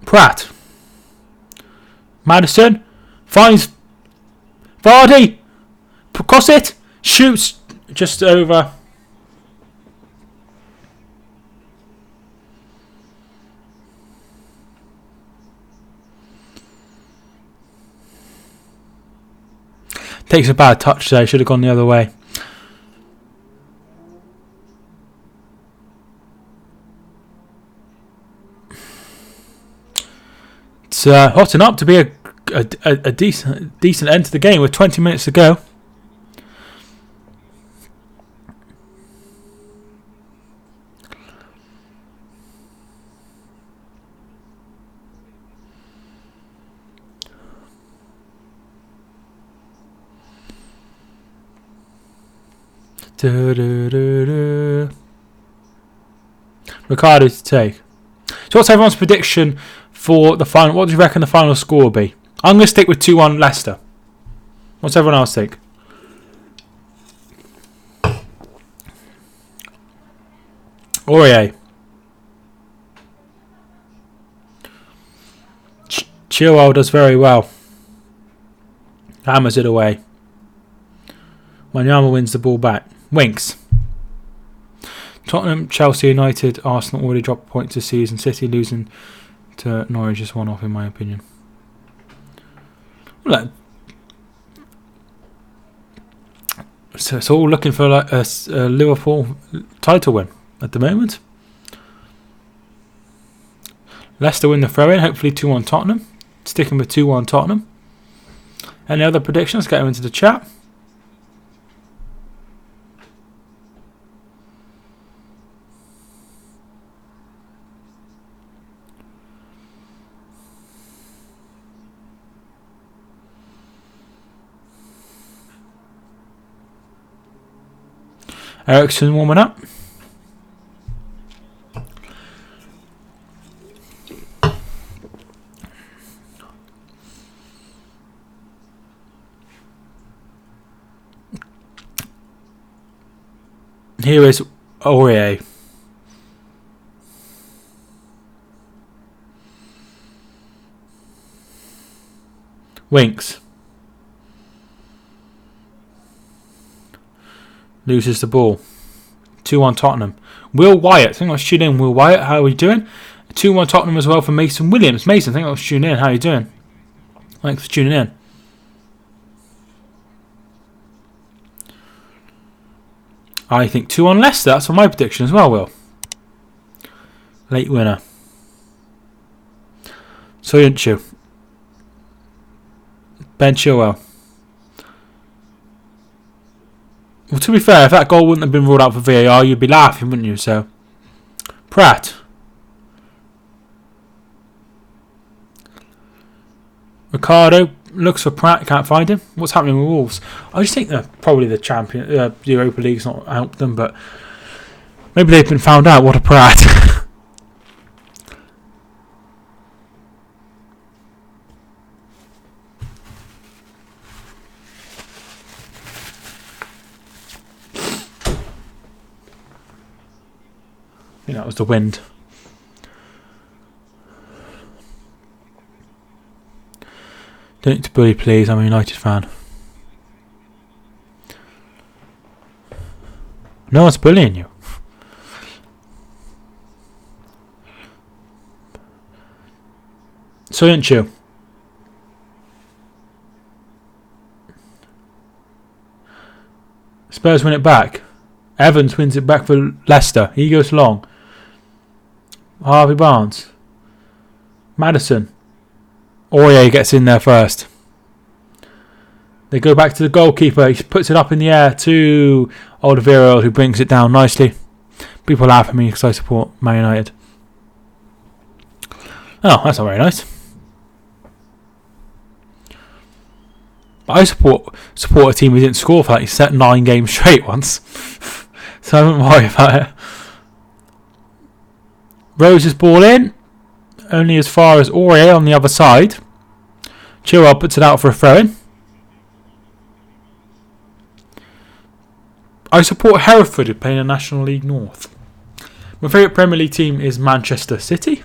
Pratt. Madison finds Vardy. Cross it. Shoots just over. Takes a bad touch there. Should have gone the other way. It's hotting up to be a decent end to the game with 20 minutes to go. Ricardo to take. So what's everyone's prediction for the final? What do you reckon the final score will be? I'm going to stick with 2-1 Leicester. What's everyone else think? Aurier. Chilwell does very well. Hammers it away. Wanyama wins the ball back. Winks. Tottenham, Chelsea, United, Arsenal already dropped points this season. City losing to Norwich is one off in my opinion. Look, so it's all looking for like a Liverpool title win at the moment. Leicester win the throw-in, hopefully 2-1 Tottenham. Sticking with 2-1 Tottenham. Any other predictions? Get them into the chat. Ericsson warming up. Here is Aurier. Winks. Loses the ball. 2-1 Tottenham. Will Wyatt. I think I'll tune in. Will Wyatt, how are we doing? 2-1 Tottenham as well for Mason Williams. Mason, I think I'll tune in. How are you doing? Thanks for tuning in. I think 2-1 Leicester. That's for my prediction as well, Will. Late winner. Soyuncu. Ben Chilwell. Well, to be fair, if that goal wouldn't have been ruled out for VAR, you'd be laughing, wouldn't you? So, Pratt. Ricardo looks for Pratt, can't find him. What's happening with Wolves? I just think that probably the champion, the Europa League's not helped them, but maybe they've been found out. What a Pratt. I think that was the wind. Don't need to bully, please. I'm a United fan. No one's bullying you. Soyuncu. Spurs win it back. Evans wins it back for Leicester. He goes long. Harvey Barnes. Maddison. Aurier gets in there first. They go back to the goalkeeper. He puts it up in the air to Alderweireld, who brings it down nicely. People laugh at me because I support Man United. Oh, that's not very nice. But I support a team who didn't score for like 9 games straight once. So I wouldn't worry about it. Rose's ball in. Only as far as Aurier on the other side. Chilwell puts it out for a throw-in. I support Hereford, who play in the National League North. My favourite Premier League team is Manchester City,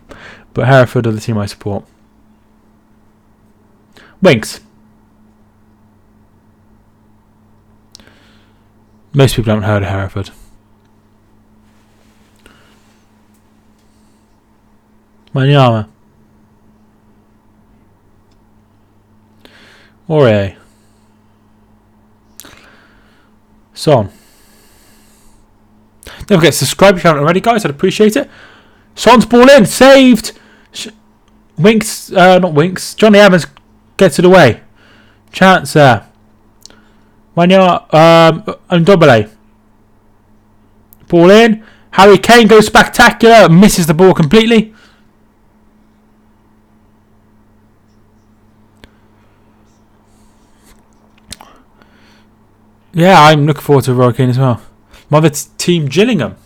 but Hereford are the team I support. Winks. Most people haven't heard of Hereford. Manyama. Aurier. Son. Don't forget to subscribe if you haven't already, guys. I'd appreciate it. Son's ball in. Saved. Winks. Not Winks. Johnny Evans gets it away. Chance there. Manyama. Ndombele. Ball in. Harry Kane goes spectacular. Misses the ball completely. Yeah, I'm looking forward to Roy Keane as well. My other team, Gillingham.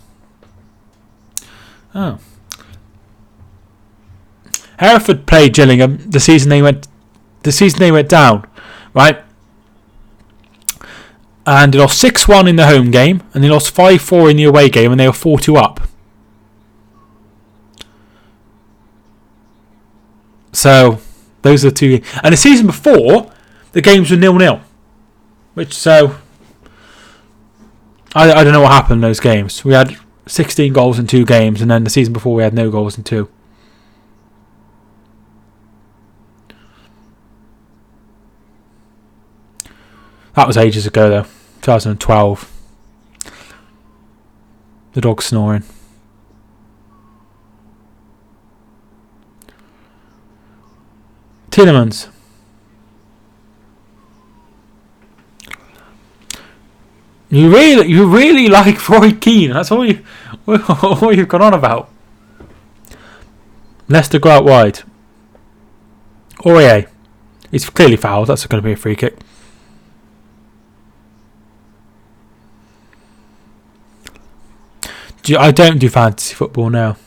Oh. Hereford played Gillingham the season they went down, right? And they lost 6-1 in the home game, and they lost 5-4 in the away game, and they were 4-2 up. So those are the two. And the season before, the games were 0-0, which so. I don't know what happened in those games. We had 16 goals in 2 games, and then the season before we had no goals in 2. That was ages ago, though. 2012. The dog's snoring. Tielemans. You really like Roy Keane. That's all you've gone on about. Leicester go out wide. Aurier. He's clearly fouled. That's going to be a free kick. I don't do fantasy football now.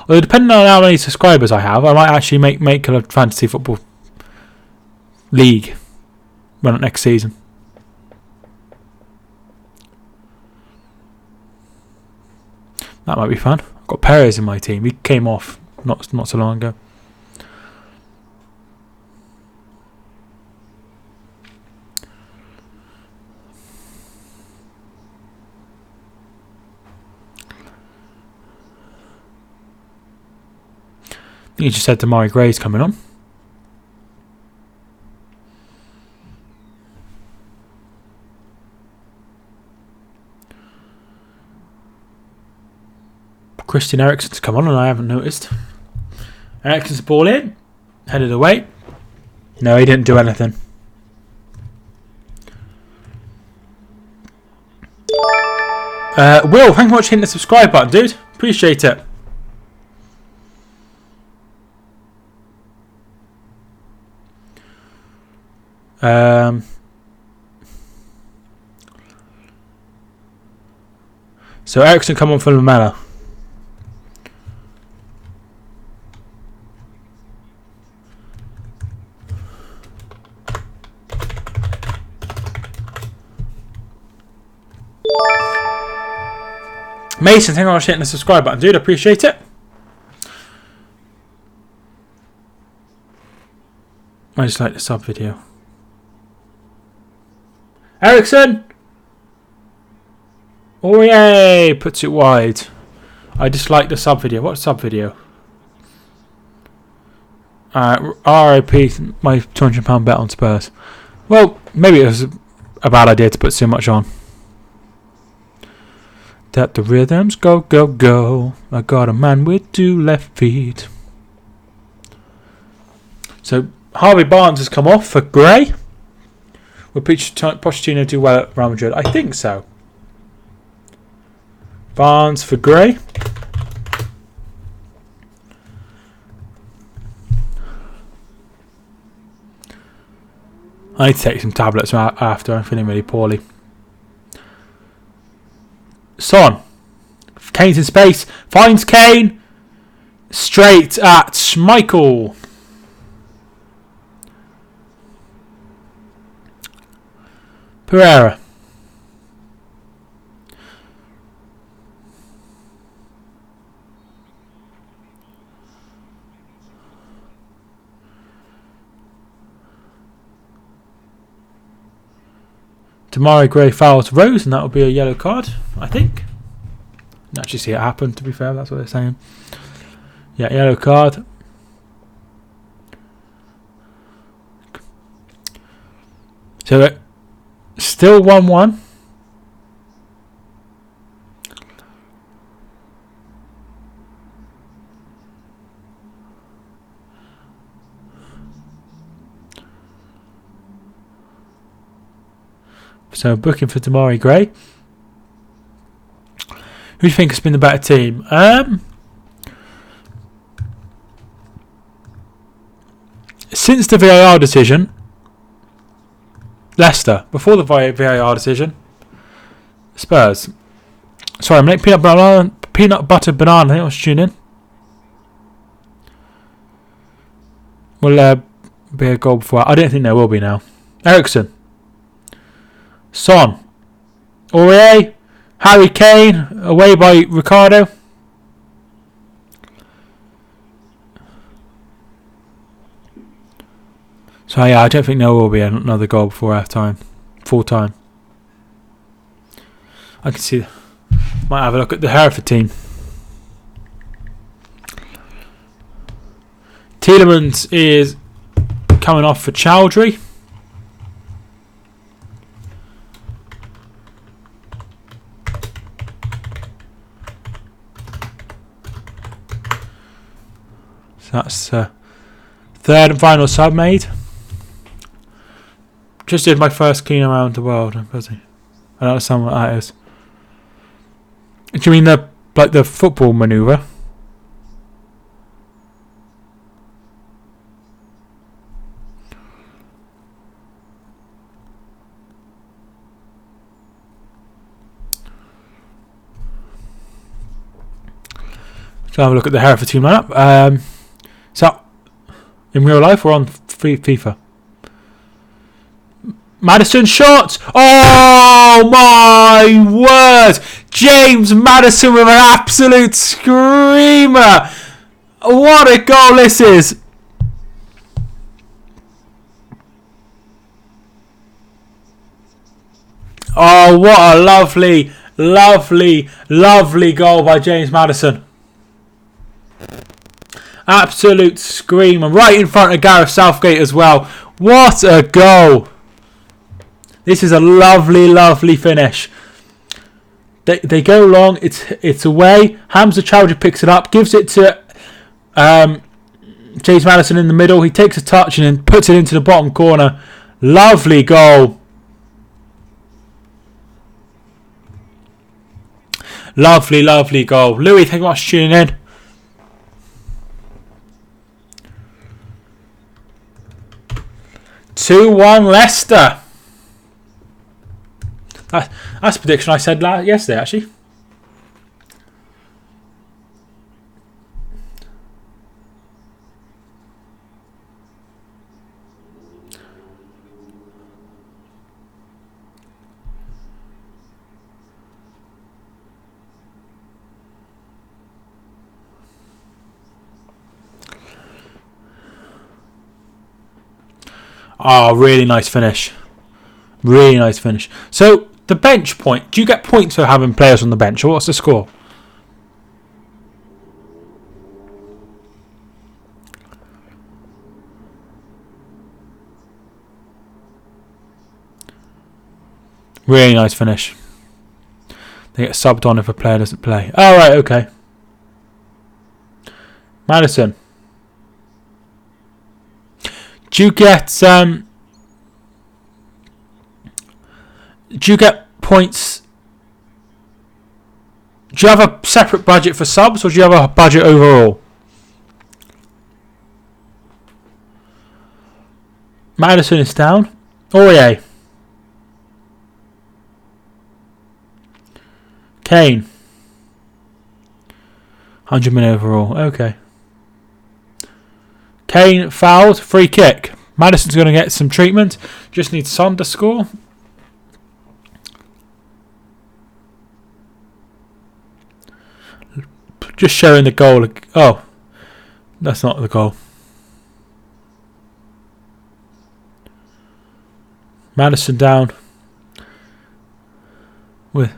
Although depending on how many subscribers I have, I might actually make a fantasy football league run it next season. That might be fun. I've got Perez in my team. He came off not so long ago. You just said Damari Gray's coming on. Christian Eriksen's come on, and I haven't noticed. Eriksen's ball in, headed away. No, he didn't do anything. Will, thank you much for hitting the subscribe button, dude. Appreciate it. So Eriksen come on for Lamela. Mason, thank you for hitting the subscribe button, dude. Appreciate it. I just like the sub video. Eriksen! Oh yay! Puts it wide. I just like the sub video. What sub video? RIP my £200 bet on Spurs. Well, maybe it was a bad idea to put so much on. That the rhythms go, go, go. I got a man with 2 left feet. So Harvey Barnes has come off for Gray. Will Pochettino do well at Real Madrid? I think so. Barnes for Gray. I need to take some tablets after. I'm feeling really poorly. Son. Kane's in space. Finds Kane. Straight at Schmeichel. Pereira. Damari Gray fouls Rose, and that will be a yellow card, I think. Didn't actually see it happen, to be fair, that's what they're saying. Yeah, yellow card. So, still 1-1. So booking for Damari Gray. Who do you think has been the better team? Since the VAR decision, Leicester. Before the VAR decision, Spurs. Sorry, I'm making peanut butter banana. I think I was tuning in. Will be a goal before? I don't think there will be now. Eriksen. Son. Aurier. Harry Kane. Away by Ricardo. So yeah, I don't think there will be another goal before half time. Full time. I can see. Might have a look at the Hereford team. Tielemans is coming off for Chowdhury. That's third and final sub made. Just did my first clean around the world. I'm busy. I don't understand what that is. Do you mean the football manoeuvre? So have a look at the Hereford team lineup. So, in real life or on FIFA? Maddison shot! Oh my word! James Maddison with an absolute screamer! What a goal this is! Oh, what a lovely, lovely, lovely goal by James Maddison. Absolute screamer. Right in front of Gareth Southgate as well. What a goal. This is a lovely, lovely finish. They go long. It's away. Hamza Chowdhury picks it up. Gives it to James Maddison in the middle. He takes a touch and then puts it into the bottom corner. Lovely goal. Lovely, lovely goal. Louis, thank you much for tuning in. (2-1) Leicester. That's a prediction I said yesterday, actually. Oh, really nice finish. Really nice finish. So, the bench point. Do you get points for having players on the bench, or what's the score? Really nice finish. They get subbed on if a player doesn't play. Oh, right, okay. Maddison. Do you get points? Do you have a separate budget for subs, or do you have a budget overall? Maddison is down. Aurier. Kane. 100 min overall. Okay. Kane fouled. Free kick. Maddison's going to get some treatment. Just needs Son to score. Just showing the goal. Oh, that's not the goal. Maddison down. With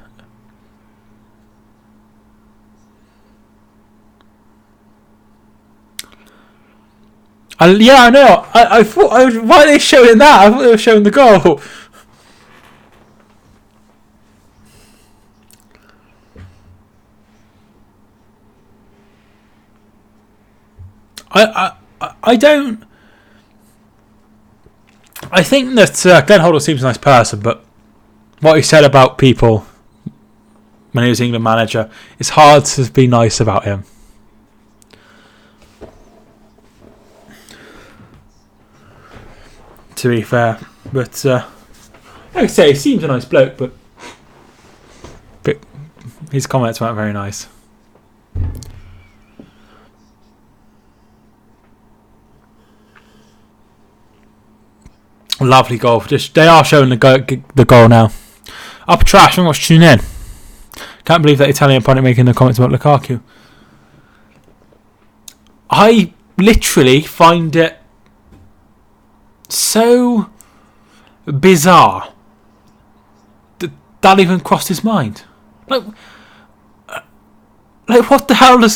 yeah, I know. I thought, why are they showing that? I thought they were showing the goal. I don't. I think that Glenn Hoddle seems a nice person, but what he said about people when he was England manager, it's hard to be nice about him. To be fair, but like I say, he seems a nice bloke, but his comments weren't very nice. Lovely goal. Just they are showing the goal now. Up trash. I'm watching tune in. Can't believe that Italian pundit making the comments about Lukaku. I literally find it so bizarre that even crossed his mind. Like what the hell does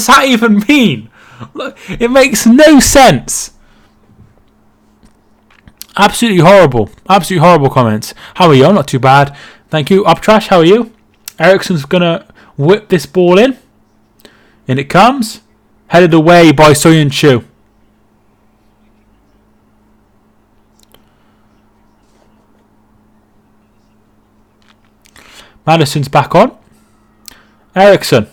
that even mean? Like, it makes no sense. Absolutely horrible comments. How are you? I'm not too bad, thank you. Up trash. How are you? Ericsson's gonna whip this ball in it comes, headed away by Soyun Chu. Maddison's back on. Ericsson.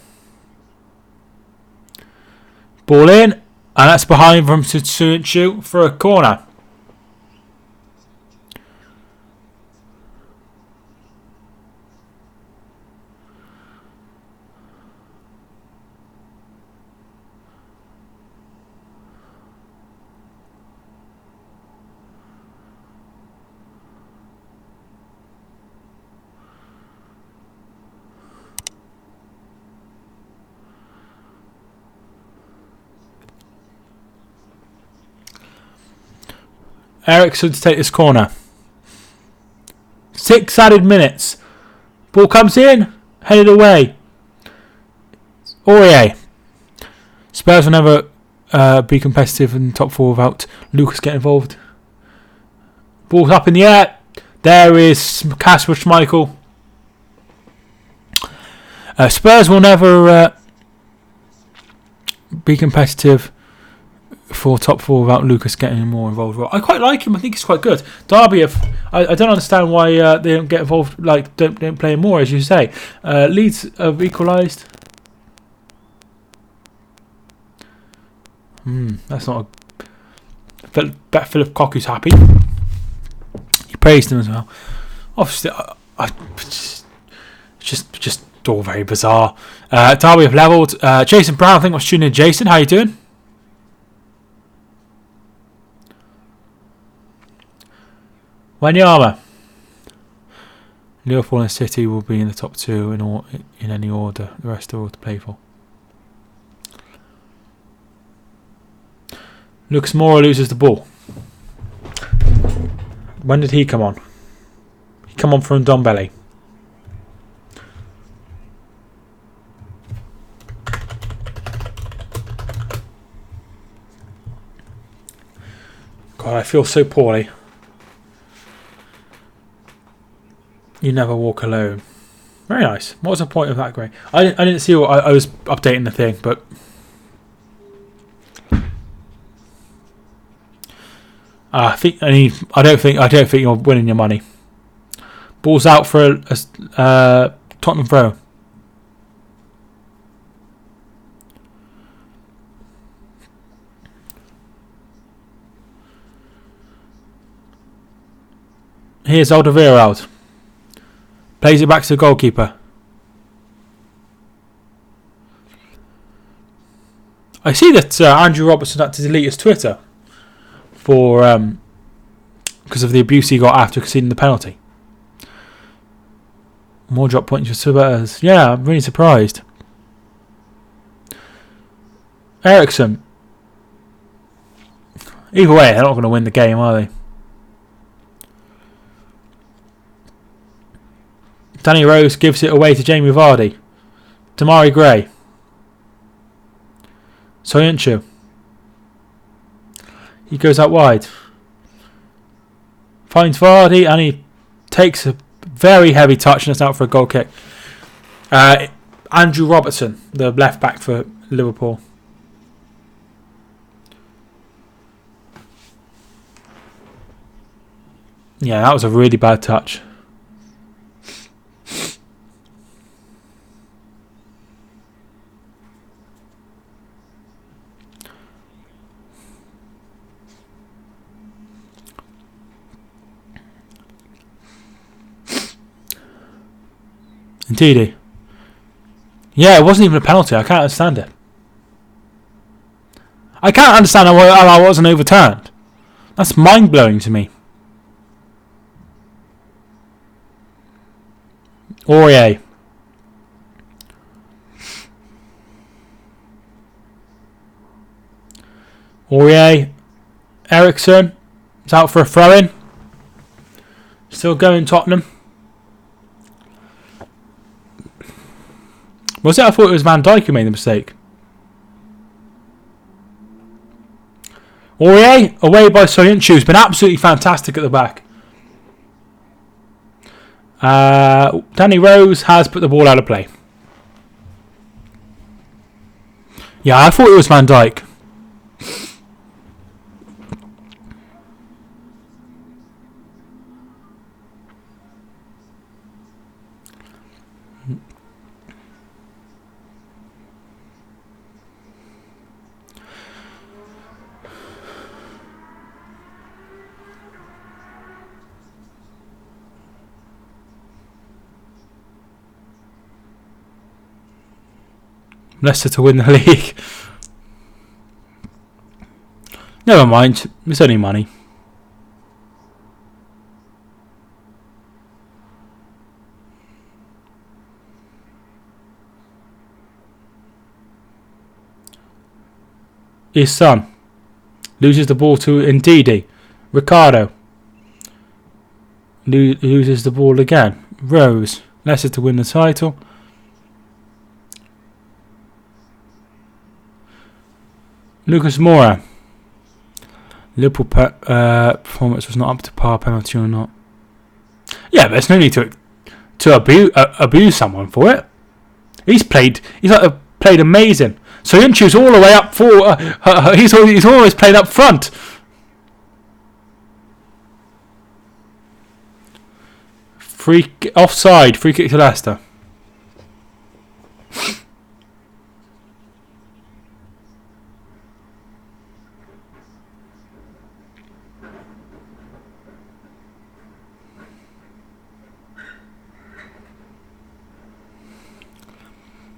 Ball in. And that's behind from Soyun Chu for a corner. Ericsson to take this corner. 6 added minutes. Ball comes in, headed away. Aurier. Spurs will never be competitive in top 4 without Lucas getting involved. Ball's up in the air. There is Kasper Schmeichel. Spurs will never be competitive for top 4 without Lucas getting more involved. Well, I quite like him. I think he's quite good. Derby, I don't understand why they don't get involved. Like don't play him more, as you say. Leeds have equalised. That's not a... Bet Philip Cocu's happy. He praised him as well. Obviously, I just all very bizarre. Derby have levelled. Jason Brown, I think, was tuning in. Jason, how you doing? Wanyama. Liverpool and City will be in the top 2 in any order. The rest are all to play for. Lucas Moura loses the ball. When did he come on? He come on from Dombele. God, I feel so poorly. You never walk alone. Very nice. What was the point of that, Gray? I didn't see what I was updating the thing, but I don't think you're winning your money. Ball's out for a Tottenham throw. Here's Alderweireld. Plays it back to the goalkeeper. I see that Andrew Robertson had to delete his Twitter for because of the abuse he got after conceding the penalty. More drop points for Spurs. Yeah, I'm really surprised. Ericsson. Either way, they're not going to win the game, are they? Danny Rose gives it away to Jamie Vardy. Damari Gray. Soyuncu. He goes out wide. Finds Vardy and he takes a very heavy touch and it's out for a goal kick. Andrew Robertson, the left back for Liverpool. Yeah, that was a really bad touch. Indeed. Yeah, it wasn't even a penalty. I can't understand it. I can't understand how I wasn't overturned. That's mind-blowing to me. Aurier. Ericsson. It's out for a throw-in. Still going Tottenham. Was it? I thought it was Van Dijk who made the mistake. Aurier, away by Soyuncu, who's been absolutely fantastic at the back. Danny Rose has put the ball out of play. Yeah, I thought it was Van Dijk. Leicester to win the league. Never mind, it's only money. His son loses the ball to Ndidi. Ricardo loses the ball again. Rose. Leicester to win the title. Lucas Moura. Liverpool performance was not up to par, penalty or not. Yeah, but there's no need to abuse someone for it. He's played amazing. So Soyuncu's all the way up for. He's always played up front. Offside. Free kick to Leicester.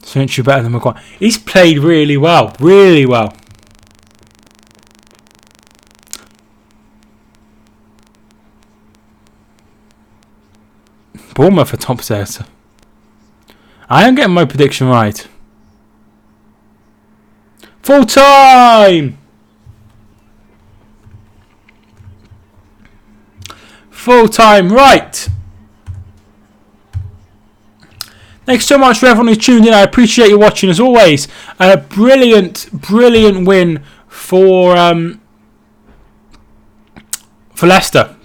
Soyuncu better than Maguire. He's played really well. Really well. Bournemouth for top set. I am getting my prediction right. Full time! Full time, right. Thanks so much for everyone who's tuned in. I appreciate you watching as always. And a brilliant win for Leicester.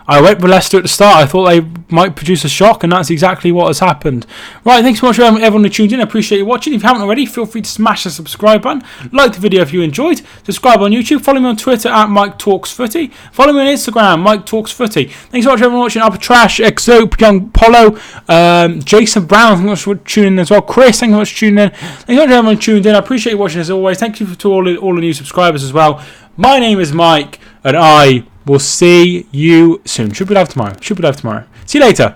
I went with Leicester at the start. I thought they might produce a shock, and that's exactly what has happened. Right, thanks so much for everyone who tuned in. I appreciate you watching. If you haven't already, feel free to smash the subscribe button. Like the video if you enjoyed. Subscribe on YouTube. Follow me on Twitter at MikeTalksFooty. Follow me on Instagram, MikeTalksFooty. Thanks so much for everyone watching. Upper Trash, Exope, Young Polo, Jason Brown, thanks so much for tuning in as well. Chris, thanks so much for tuning in. Thanks so much for everyone who tuned in. I appreciate you watching as always. Thank you to all the new subscribers as well. My name is Mike, and I will see you soon. Should be live tomorrow. See you later.